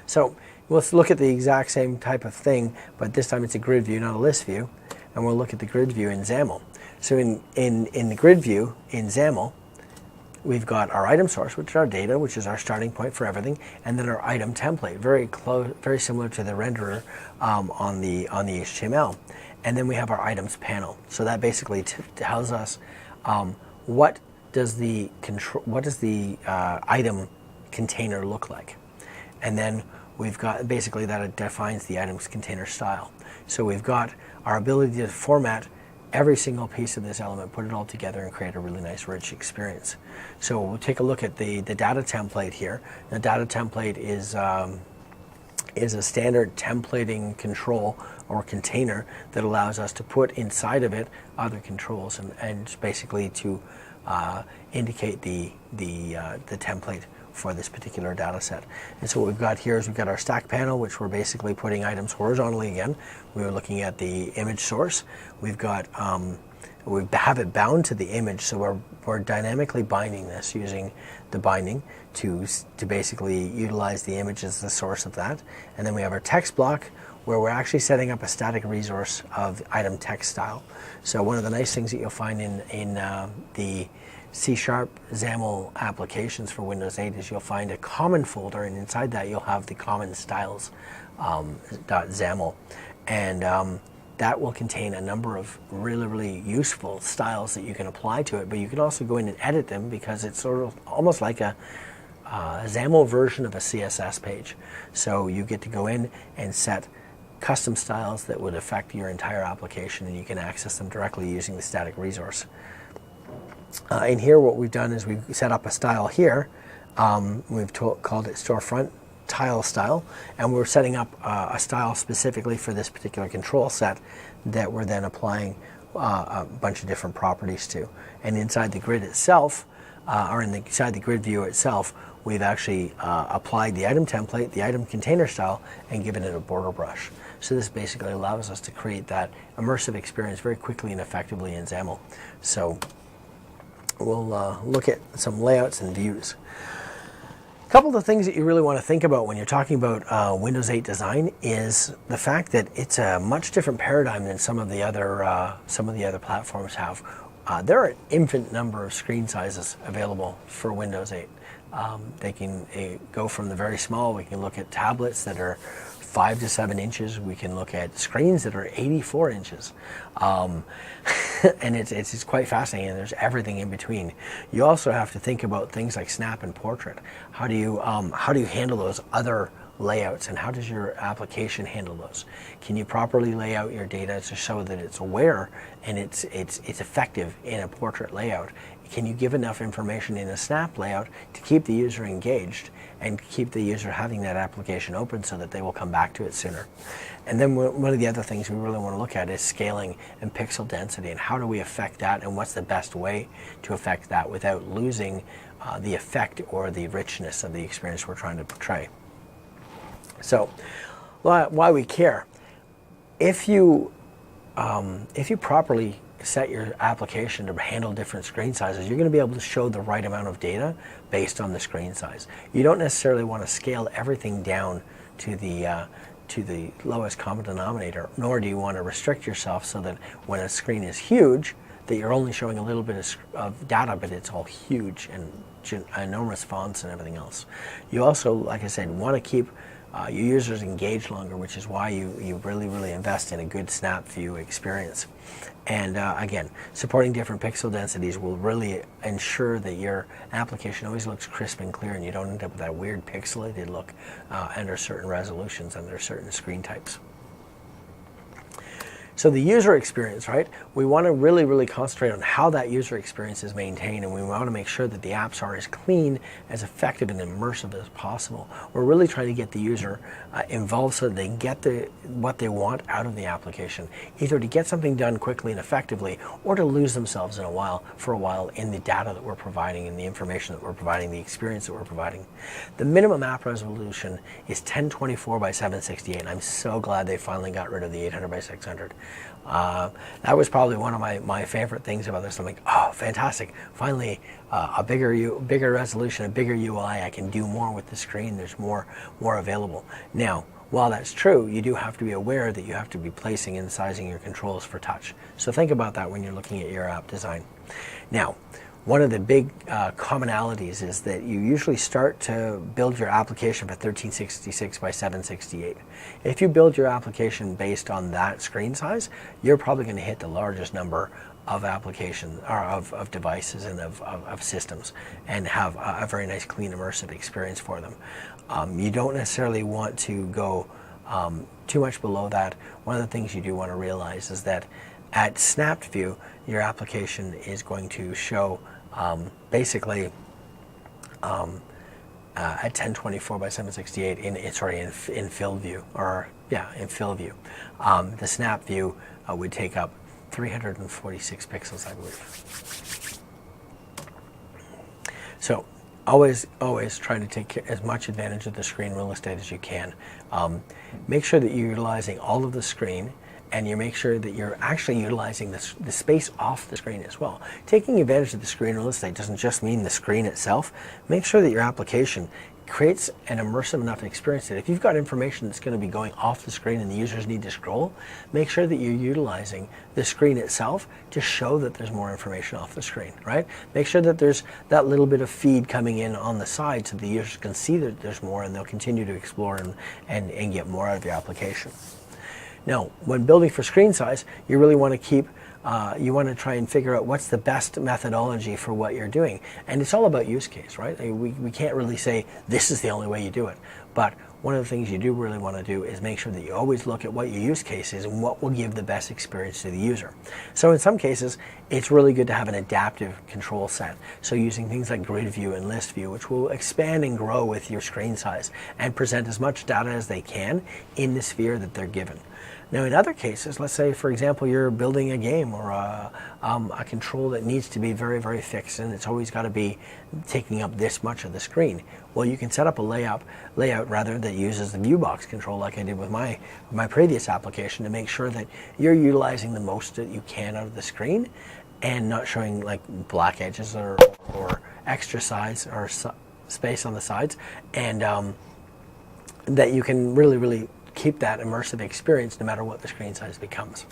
[SPEAKER 1] So let's look at the exact same type of thing, but this time it's a grid view, not a list view, and we'll look at the grid view in XAML. So in the grid view in XAML, we've got our item source, which is our data, which is our starting point for everything, and then our item template, very similar to the renderer on the HTML. And then we have our items panel. So that basically tells us what does the item container look like. And then we've got basically that it defines the item's container style. So we've got our ability to format every single piece of this element, put it all together, and create a really nice, rich experience. So we'll take a look at the data template here. The data template is a standard templating control or container that allows us to put inside of it other controls and basically to indicate the template for this particular data set. And so what we've got here is we've got our stack panel, which we're basically putting items horizontally again. We were looking at the image source. We've got, we have it bound to the image, so we're dynamically binding this using the binding to basically utilize the image as the source of that. And then we have our text block, where we're actually setting up a static resource of item text style. So one of the nice things that you'll find in the C# XAML applications for Windows 8 is you'll find a common folder, and inside that you'll have the common styles .xaml, and that will contain a number of really useful styles that you can apply to it, but you can also go in and edit them because it's sort of almost like a XAML version of a CSS page. So you get to go in and set custom styles that would affect your entire application, and you can access them directly using the static resource. In here, what we've done is we've set up a style here. We've called it storefront tile style, and we're setting up a style specifically for this particular control set that we're then applying a bunch of different properties to. And inside the grid itself, or inside the grid view itself, we've actually applied the item template, the item container style, and given it a border brush. So this basically allows us to create that immersive experience very quickly and effectively in XAML. So we'll look at some layouts and views. A couple of things that you really want to think about when you're talking about Windows 8 design is the fact that it's a much different paradigm than some of the other platforms have. There are an infinite number of screen sizes available for Windows 8. They can go from the very small. We can look at tablets that are 5 to 7 inches. We can look at screens that are 84 inches. And it's quite fascinating, and there's everything in between. You also have to think about things like Snap and Portrait. How do you handle those other layouts, and how does your application handle those? Can you properly lay out your data to show that it's aware and it's effective in a portrait layout? Can you give enough information in a Snap layout to keep the user engaged and keep the user having that application open so that they will come back to it sooner? And then one of the other things we really want to look at is scaling and pixel density, and how do we affect that, and what's the best way to affect that without losing the effect or the richness of the experience we're trying to portray. So why we care. If you properly set your application to handle different screen sizes, you're going to be able to show the right amount of data based on the screen size. You don't necessarily want to scale everything down to the lowest common denominator, nor do you want to restrict yourself so that when a screen is huge, that you're only showing a little bit of data, but it's all huge and enormous fonts and everything else. You also, like I said, want to keep your users engaged longer, which is why you really invest in a good snap view experience. And again, supporting different pixel densities will really ensure that your application always looks crisp and clear, and you don't end up with that weird pixelated look under certain resolutions, under certain screen types. So the user experience, right? We want to really concentrate on how that user experience is maintained, and we want to make sure that the apps are as clean, as effective, and immersive as possible. We're really trying to get the user involved so that they get what they want out of the application, either to get something done quickly and effectively, or to lose themselves for a while in the data that we're providing, and the information that we're providing, the experience that we're providing. The minimum app resolution is 1024 by 768, and I'm so glad they finally got rid of the 800 by 600. That was probably one of my favorite things about this. I'm like, oh, fantastic! Finally, a bigger resolution, a bigger UI. I can do more with the screen. There's more available. Now, while that's true, you do have to be aware that you have to be placing and sizing your controls for touch. So think about that when you're looking at your app design. Now, one of the big commonalities is that you usually start to build your application for 1366 by 768. If you build your application based on that screen size, you're probably going to hit the largest number applications or of devices and of systems, and have a very nice, clean, immersive experience for them. You don't necessarily want to go too much below that. One of the things you do want to realize is that at snapped view, your application is going to show basically at 1024 by 768 in field view, or in field view. The snap view would take up 346 pixels, I believe. So always try to take as much advantage of the screen real estate as you can. Make sure that you're utilizing all of the screen, and you make sure that you're actually utilizing the space off the screen as well. Taking advantage of the screen real estate doesn't just mean the screen itself. Make sure that your application creates an immersive enough experience that if you've got information that's going to be going off the screen and the users need to scroll, make sure that you're utilizing the screen itself to show that there's more information off the screen, right? Make sure that there's that little bit of feed coming in on the side so the users can see that there's more, and they'll continue to explore and get more out of your application. Now, when building for screen size, you really want to keep, you want to try and figure out what's the best methodology for what you're doing. And it's all about use case, right? We can't really say this is the only way you do it. But one of the things you do really want to do is make sure that you always look at what your use case is and what will give the best experience to the user. So in some cases, it's really good to have an adaptive control set. So using things like grid view and list view, which will expand and grow with your screen size and present as much data as they can in the sphere that they're given. Now, in other cases, let's say, for example, you're building a game or a control that needs to be very, very fixed, and it's always got to be taking up this much of the screen. Well, you can set up a layout rather that uses the view box control, like I did with my previous application, to make sure that you're utilizing the most that you can out of the screen, and not showing like black edges or extra size or space on the sides, and that you can really keep that immersive experience no matter what the screen size becomes.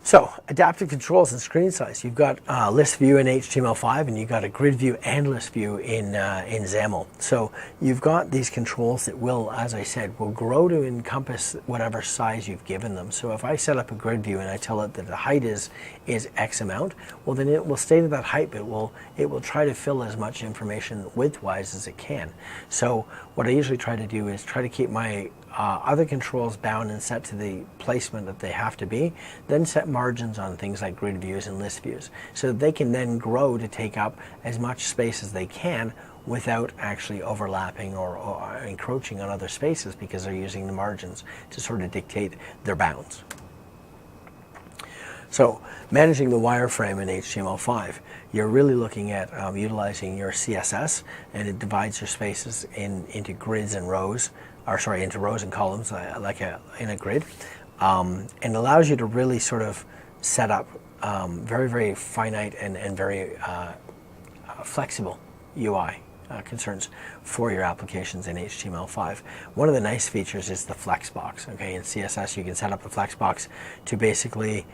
[SPEAKER 1] So, adaptive controls and screen size. You've got list view in HTML5, and you've got a grid view and list view in XAML. So you've got these controls that will, as I said, will grow to encompass whatever size you've given them. So if I set up a grid view and I tell it that the height is X amount, well then it will stay to that height, but it will try to fill as much information width-wise as it can. So what I usually try to do is try to keep my other controls bound and set to the placement that they have to be, then set margins on things like grid views and list views so that they can then grow to take up as much space as they can without actually overlapping or encroaching on other spaces, because they're using the margins to sort of dictate their bounds. So managing the wireframe in HTML5, you're really looking at utilizing your CSS, and it divides your spaces into grids and rows, into rows and columns, in a grid, and allows you to really sort of set up very, very finite and very flexible UI concerns for your applications in HTML5. One of the nice features is the flexbox. Okay, in CSS you can set up a flexbox to basically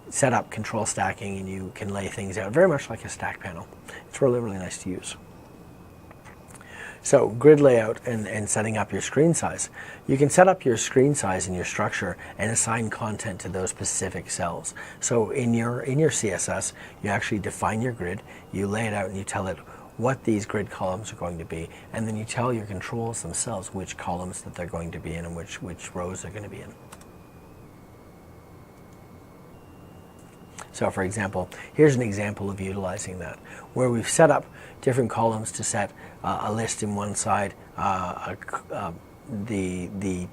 [SPEAKER 1] set up control stacking, and you can lay things out very much like a stack panel. It's really, really nice to use. So grid layout and setting up your screen size. You can set up your screen size and your structure and assign content to those specific cells. So in your CSS, you actually define your grid, you lay it out, and you tell it what these grid columns are going to be, and then you tell your controls themselves which columns that they're going to be in and which rows they're going to be in. So for example, here's an example of utilizing that, where we've set up different columns to set a list in one side, the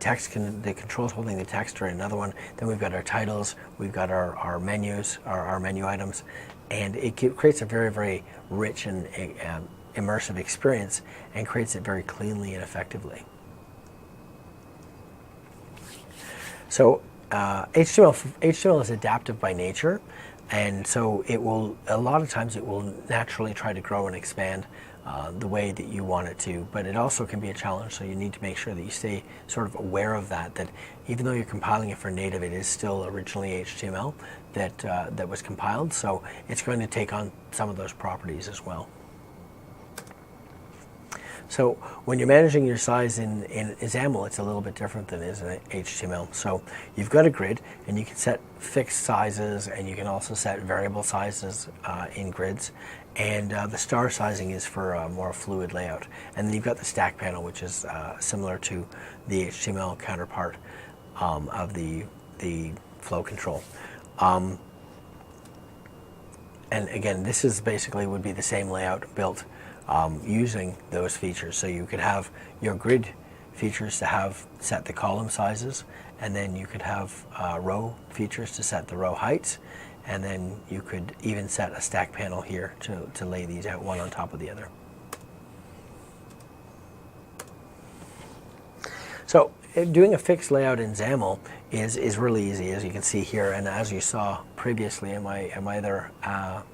[SPEAKER 1] text, the controls holding the text are in another one, then we've got our titles, we've got our menus, our menu items, and it creates a very, very rich and immersive experience, and creates it very cleanly and effectively. So HTML is adaptive by nature, and so it will, a lot of times it will naturally try to grow and expand the way that you want it to, but it also can be a challenge, so you need to make sure that you stay sort of aware of that even though you're compiling it for native, it is still originally HTML that was compiled, so it's going to take on some of those properties as well. So when you're managing your size in XAML, it's a little bit different than it is in HTML. So you've got a grid, and you can set fixed sizes, and you can also set variable sizes in grids. And the star sizing is for a more fluid layout. And then you've got the stack panel, which is similar to the HTML counterpart of the flow control. And again, this is basically would be the same layout built using those features. So you could have your grid features to have set the column sizes, and then you could have row features to set the row heights, and then you could even set a stack panel here to lay these out one on top of the other. So doing a fixed layout in XAML is really easy, as you can see here, and as you saw previously in my other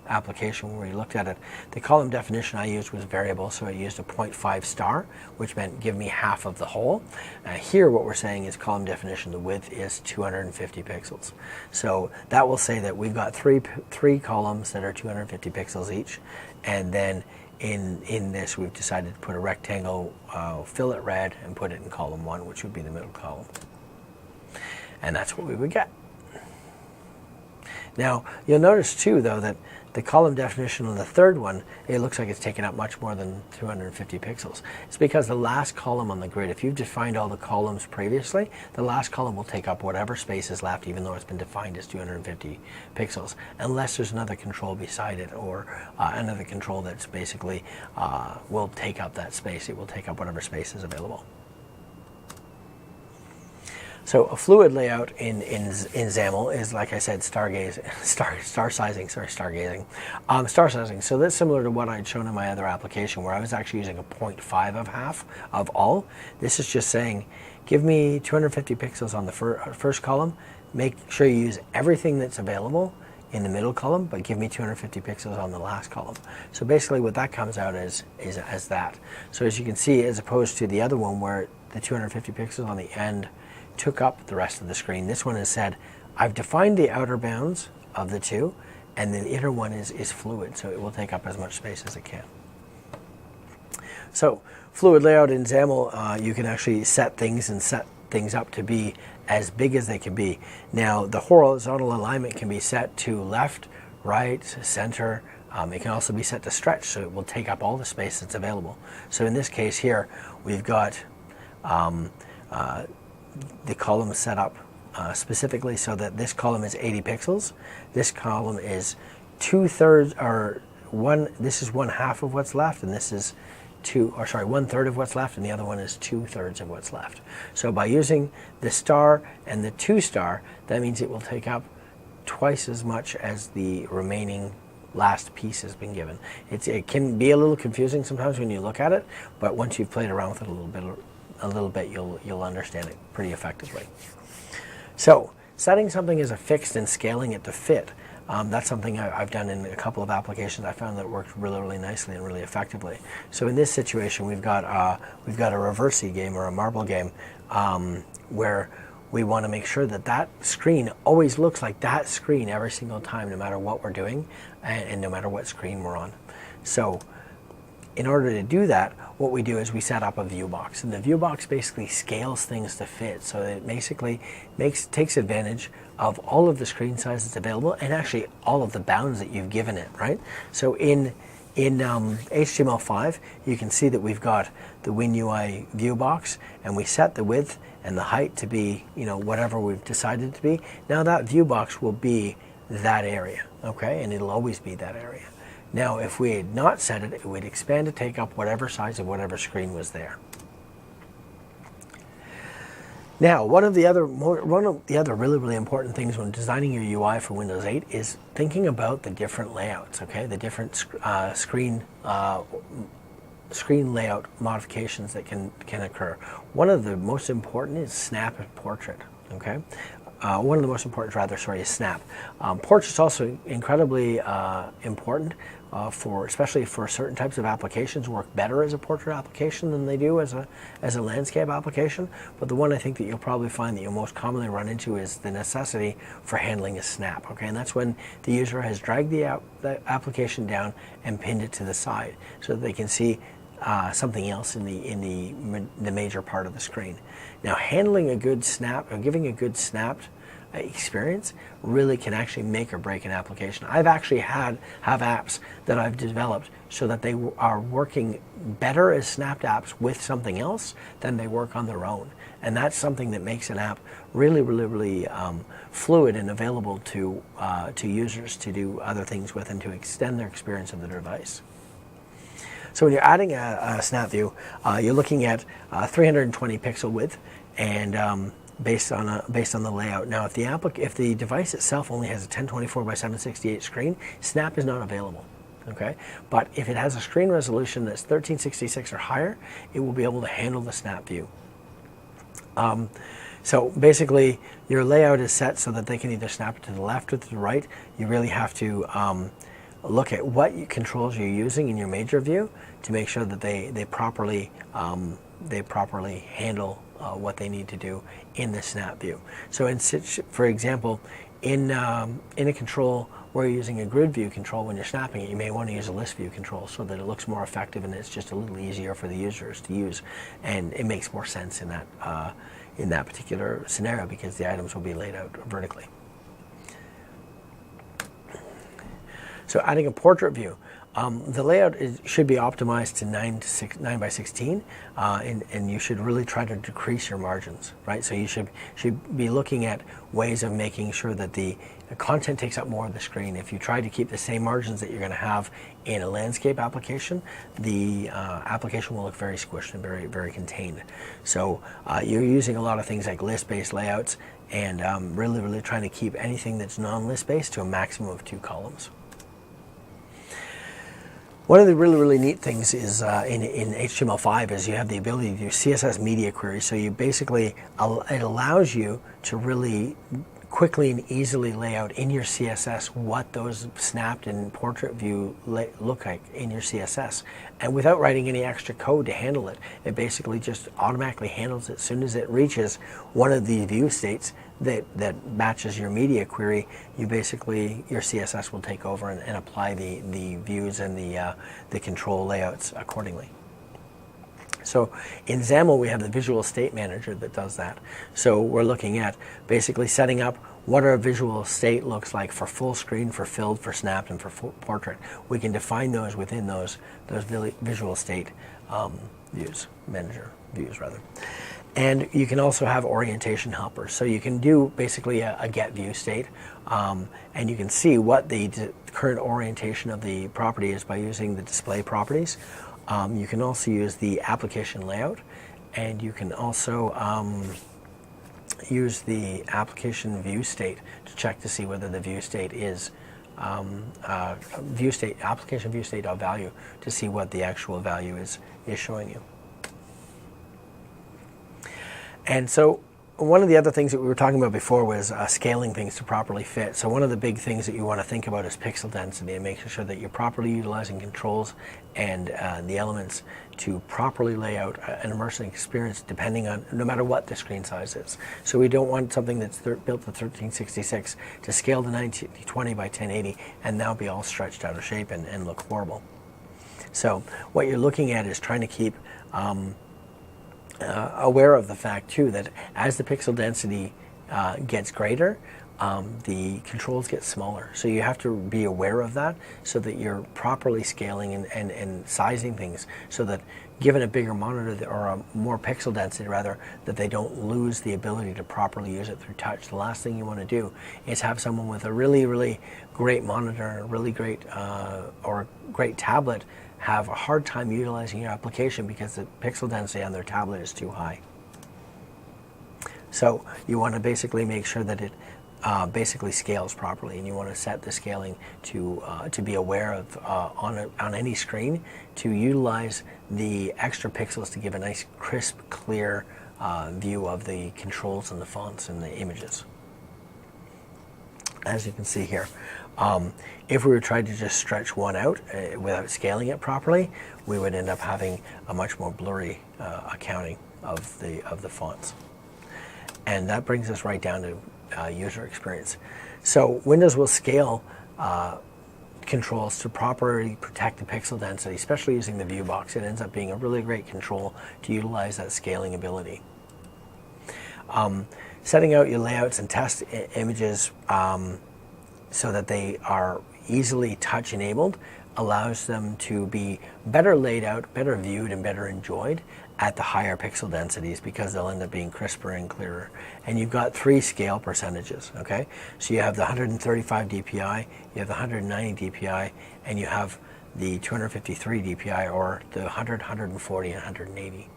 [SPEAKER 1] application where we looked at it. The column definition I used was variable, so I used a 0.5 star, which meant give me half of the whole. Here what we're saying is column definition, the width is 250 pixels. So that will say that we've got three columns that are 250 pixels each, and then in this we've decided to put a rectangle, fill it red, and put it in column 1, which would be the middle column. And that's what we would get. Now, you'll notice too, though, that the column definition on the third one, it looks like it's taken up much more than 250 pixels. It's because the last column on the grid, if you've defined all the columns previously, the last column will take up whatever space is left, even though it's been defined as 250 pixels, unless there's another control beside it, or another control that's basically will take up that space. It will take up whatever space is available. So a fluid layout in XAML is, like I said, star sizing. Star sizing. So that's similar to what I'd shown in my other application, where I was actually using a 0.5 of half of all. This is just saying, give me 250 pixels on the first column. Make sure you use everything that's available in the middle column, but give me 250 pixels on the last column. So basically what that comes out as that. So as you can see, as opposed to the other one where the 250 pixels on the end took up the rest of the screen, this one has said, I've defined the outer bounds of the two, and the inner one is fluid, so it will take up as much space as it can. So fluid layout in XAML, you can actually set things up to be as big as they can be. Now the horizontal alignment can be set to left, right, center. It can also be set to stretch, so it will take up all the space that's available. So in this case here, we've got the column is set up specifically so that this column is 80 pixels. This column is 2/3 or one. This is 1/2 of what's left, and this is 1/3 of what's left, and the other one is 2/3 of what's left. So by using the star and the 2 star, that means it will take up twice as much as the remaining last piece has been given. It can be a little confusing sometimes when you look at it, but once you've played around with it a little bit, you'll understand it pretty effectively. So setting something as a fixed and scaling it to fit, that's something I've done in a couple of applications. I found that it worked really nicely and really effectively. So in this situation, we've got a reversey game or a marble game where we want to make sure that that screen always looks like that screen every single time, no matter what we're doing and no matter what screen we're on. So in order to do that, what we do is we set up a view box, and the view box basically scales things to fit, so that it basically takes advantage of all of the screen sizes available and actually all of the bounds that you've given it, right? So in HTML5, you can see that we've got the WinUI view box, and we set the width and the height to be, whatever we've decided to be. Now that view box will be that area, okay, and it'll always be that area. Now, if we had not set it, it would expand to take up whatever size of whatever screen was there. Now, one of the other really important things when designing your UI for Windows 8 is thinking about the different layouts, okay? The different screen layout modifications that can occur. One of the most important is Snap and Portrait, okay? One of the most important, is Snap. Portrait is also incredibly important especially for certain types of applications. Work better as a portrait application than they do as a landscape application. But the one I think that you'll probably find that you'll most commonly run into is the necessity for handling a snap. Okay, and that's when the user has dragged the application down and pinned it to the side, so that they can see something else in the major part of the screen. Now, handling a good snap or giving a good snapped experience really can actually make or break an application. I've actually have apps that I've developed so that they are working better as snapped apps with something else than they work on their own. And that's something that makes an app really fluid and available to users to do other things with and to extend their experience of the device. So when you're adding a snap view, you're looking at 320 pixel width, and based on the layout. Now, if the device itself only has a 1024 by 768 screen, snap is not available. Okay, but if it has a screen resolution that's 1366 or higher, it will be able to handle the snap view. So basically, your layout is set so that they can either snap it to the left or to the right. You really have to look at what controls you're using in your major view to make sure that they properly handle what they need to do in the snap view. So, for example, in a control where you're using a grid view control when you're snapping it, you may want to use a list view control so that it looks more effective and it's just a little easier for the users to use, and it makes more sense in that particular scenario because the items will be laid out vertically. So adding a portrait view. The layout should be optimized to 9 by 16, and you should really try to decrease your margins, right? So you should be looking at ways of making sure that the content takes up more of the screen. If you try to keep the same margins that you're going to have in a landscape application, the application will look very squished and very contained. So you're using a lot of things like list-based layouts, and really trying to keep anything that's non-list-based to a maximum of 2 columns. One of the really neat things is in HTML5 is you have the ability to do CSS media queries. So you basically, it allows you to really quickly and easily lay out in your CSS what those snapped and portrait view look like in your CSS. And without writing any extra code to handle it, it basically just automatically handles it as soon as it reaches one of the view states that matches your media query. Your CSS will take over and apply the views and the control layouts accordingly. So in XAML, we have the visual state manager that does that. So we're looking at basically setting up what our visual state looks like for full screen, for filled, for snapped, and for portrait. We can define those within those visual state views rather. And you can also have orientation helpers. So you can do basically a get view state, and you can see what the current orientation of the property is by using the display properties. You can also use the application layout, and you can also use the application view state to check to see whether the view state is application view state of value to see what the actual value is showing you. And so one of the other things that we were talking about before was scaling things to properly fit. So one of the big things that you want to think about is pixel density and making sure that you're properly utilizing controls and the elements to properly lay out an immersive experience depending on, no matter what the screen size is. So we don't want something that's built to 1366 to scale to 1920 by 1080 and now be all stretched out of shape and look horrible. So what you're looking at is trying to keep aware of the fact too that as the pixel density gets greater, the controls get smaller. So you have to be aware of that so that you're properly scaling and sizing things so that given a bigger monitor or a more pixel density rather, that they don't lose the ability to properly use it through touch. The last thing you want to do is have someone with a really great monitor and a really great or great tablet have a hard time utilizing your application because the pixel density on their tablet is too high. So you want to basically make sure that it basically scales properly, and you want to set the scaling to be aware of on any screen to utilize the extra pixels to give a nice crisp, clear view of the controls and the fonts and the images. As you can see here. If we were trying to just stretch one out without scaling it properly, we would end up having a much more blurry accounting of the fonts. And that brings us right down to user experience. So Windows will scale controls to properly protect the pixel density, especially using the view box. It ends up being a really great control to utilize that scaling ability. Setting out your layouts and test images so that they are easily touch enabled allows them to be better laid out, better viewed, and better enjoyed at the higher pixel densities, because they'll end up being crisper and clearer. And you've got 3 scale percentages, okay? So you have the 135 dpi, you have the 190 dpi, and you have the 253 dpi, or the 100, 140, and 180.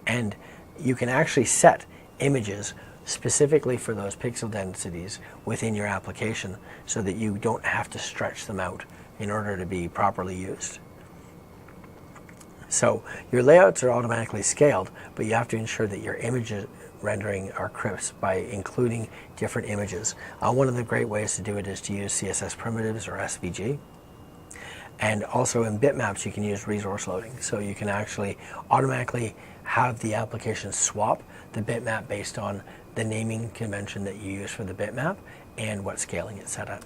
[SPEAKER 1] And you can actually set images specifically for those pixel densities within your application so that you don't have to stretch them out in order to be properly used. So your layouts are automatically scaled, but you have to ensure that your images rendering are crisp by including different images. One of the great ways to do it is to use CSS primitives or SVG. And also in bitmaps, you can use resource loading. So you can actually automatically have the application swap the bitmap based on the naming convention that you use for the bitmap and what scaling it's set at.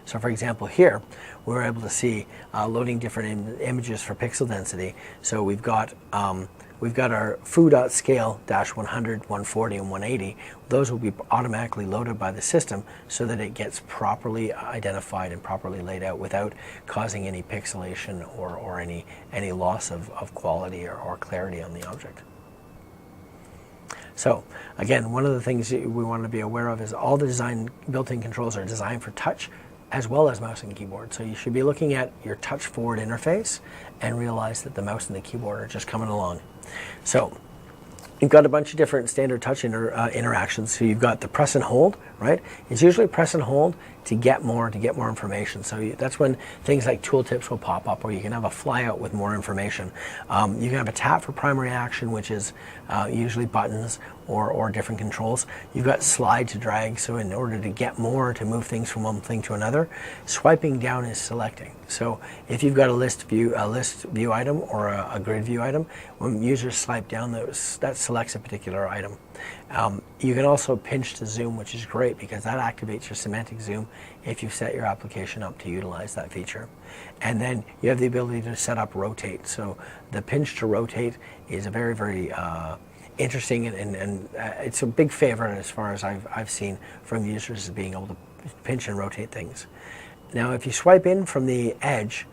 [SPEAKER 1] So for example here, we're able to see loading different images for pixel density. So we've got our foo.scale -100, 140, and 180. Those will be automatically loaded by the system so that it gets properly identified and properly laid out without causing any pixelation or any loss of quality or clarity on the object. So again, one of the things we want to be aware of is all the built-in controls are designed for touch as well as mouse and keyboard. So you should be looking at your touch forward interface and realize that the mouse and the keyboard are just coming along. So you've got a bunch of different standard touch interactions. So you've got the press and hold, right? It's usually press and hold to get more information. So that's when things like tooltips will pop up, or you can have a flyout with more information. You can have a tap for primary action, which is usually buttons or different controls. You've got slide to drag, so in order to get more, to move things from one thing to another. Swiping down is selecting. So if you've got a list view item or a grid view item, when users swipe down, that selects a particular item. You can also pinch to zoom, which is great because that activates your semantic zoom if you set your application up to utilize that feature. And then you have the ability to set up rotate. So the pinch to rotate is a very, very interesting and it's a big favorite as far as I've seen from users, is being able to pinch and rotate things. Now if you swipe in from the edge,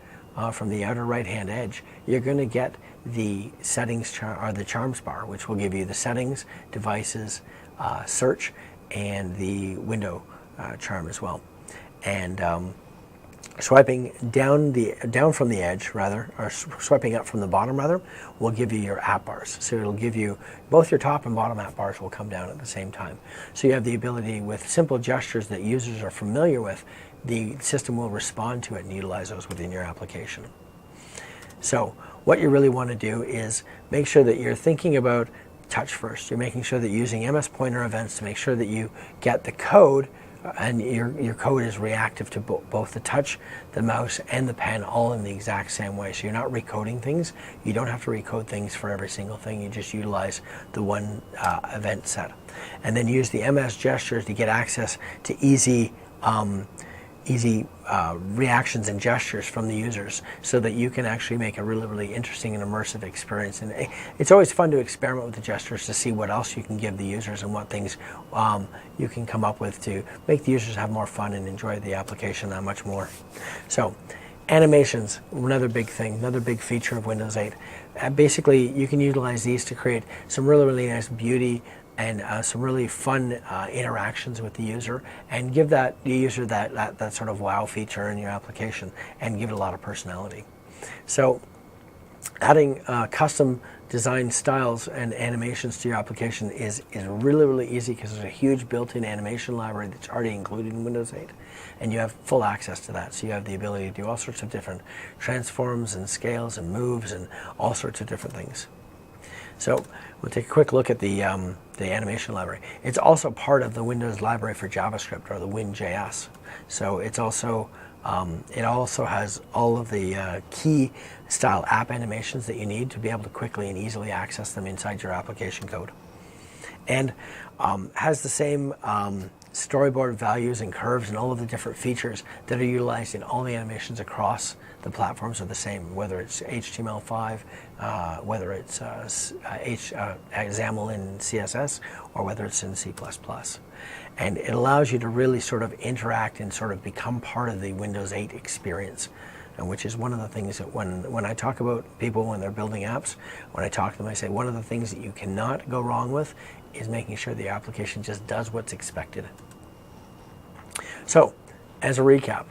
[SPEAKER 1] from the outer right hand edge, you're going to get the settings or the charms bar, which will give you the settings, devices, search, and the window charm as well. And swiping down from the edge, rather, or swiping up from the bottom, rather, will give you your app bars. So it'll give you both your top and bottom app bars will come down at the same time. So you have the ability, with simple gestures that users are familiar with, the system will respond to it and utilize those within your application. So what you really want to do is make sure that you're thinking about touch first. You're making sure that you're using MS Pointer events to make sure that you get the code, and your code is reactive to both the touch, the mouse, and the pen all in the exact same way. So you're not recoding things. You don't have to recode things for every single thing. You just utilize the one event set. And then use the MS gestures to get access to easy reactions and gestures from the users, so that you can actually make a really, really interesting and immersive experience. And it's always fun to experiment with the gestures to see what else you can give the users and what things you can come up with to make the users have more fun and enjoy the application that much more. So animations, another big thing, another big feature of Windows 8. Basically, you can utilize these to create some really, really nice beauty and some really fun interactions with the user, and give the user that sort of wow feature in your application, and give it a lot of personality. So adding custom design styles and animations to your application is really, really easy, because there's a huge built-in animation library that's already included in Windows 8, and you have full access to that. So you have the ability to do all sorts of different transforms and scales and moves and all sorts of different things. So we'll take a quick look at the animation library. It's also part of the Windows library for JavaScript, or the Win.js. So it's also it also has all of the key style app animations that you need to be able to quickly and easily access them inside your application code. And has the same storyboard values and curves and all of the different features that are utilized in all the animations across the platforms are the same, whether it's HTML5, whether it's XAML in CSS, or whether it's in C++. And it allows you to really sort of interact and sort of become part of the Windows 8 experience, and which is one of the things that when I talk about people when they're building apps, when I talk to them, I say one of the things that you cannot go wrong with is making sure the application just does what's expected. So, as a recap,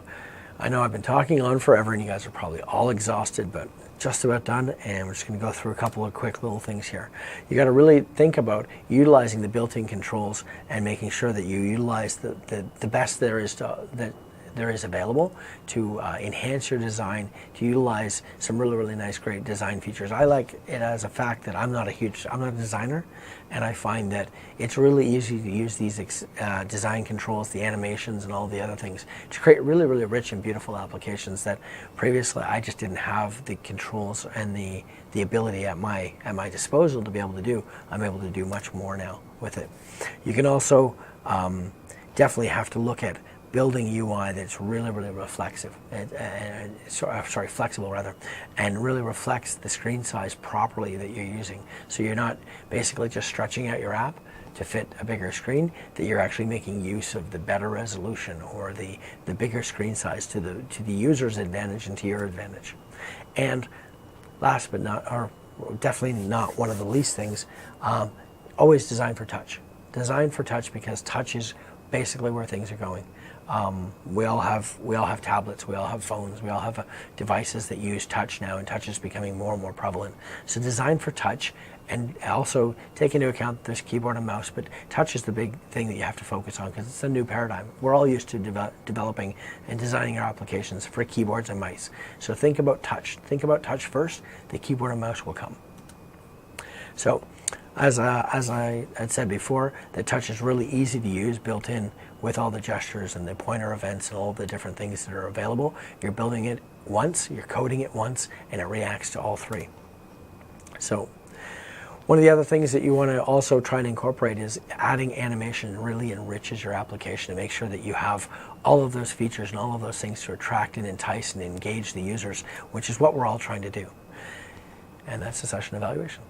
[SPEAKER 1] I know I've been talking on forever and you guys are probably all exhausted, but just about done, and we're just going to go through a couple of quick little things here. You got to really think about utilizing the built-in controls and making sure that you utilize the best there is available to enhance your design, to utilize some really nice, great design features. I like it as a fact that I'm not a designer, and I find that it's really easy to use these design controls, the animations, and all the other things to create really rich and beautiful applications that previously I just didn't have the controls and the ability at my disposal to be able to do. I'm able to do much more now with it. You can also definitely have to look at building UI that's really reflexive, flexible rather, and really reflects the screen size properly that you're using. So you're not basically just stretching out your app to fit a bigger screen, that you're actually making use of the better resolution or the bigger screen size to the user's advantage and to your advantage. And last but not, or definitely not one of the least things, always design for touch. Design for touch, because touch is basically where things are going. We all have tablets, we all have phones, we all have devices that use touch now, and touch is becoming more and more prevalent. So design for touch, and also take into account there's keyboard and mouse, but touch is the big thing that you have to focus on because it's a new paradigm. We're all used to developing and designing our applications for keyboards and mice. So think about touch. Think about touch first, the keyboard and mouse will come. So as I had said before, the touch is really easy to use, built in with all the gestures and the pointer events and all the different things that are available. You're building it once, you're coding it once, and it reacts to all three. So one of the other things that you want to also try and incorporate is adding animation really enriches your application to make sure that you have all of those features and all of those things to attract and entice and engage the users, which is what we're all trying to do. And that's the session evaluation.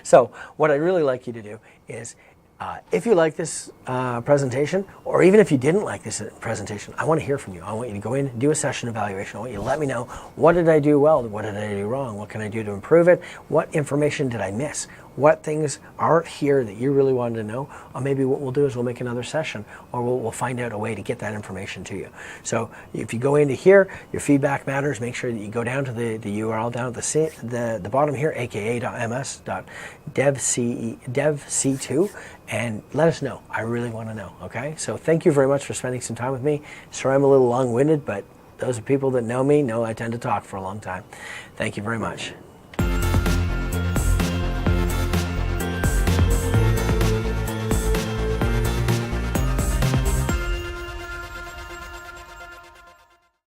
[SPEAKER 1] So what I'd really like you to do is, if you like this presentation, or even if you didn't like this presentation, I want to hear from you. I want you to go in and do a session evaluation. I want you to let me know, what did I do well? What did I do wrong? What can I do to improve it? What information did I miss? What things aren't here that you really wanted to know? Or maybe what we'll do is we'll make another session, or we'll find out a way to get that information to you. So if you go into here, your feedback matters. Make sure that you go down to the URL down at the bottom here, aka.ms.devc2, and let us know. I really want to know, okay? So thank you very much for spending some time with me. Sorry I'm a little long-winded, but those people that know me know I tend to talk for a long time. Thank you very much.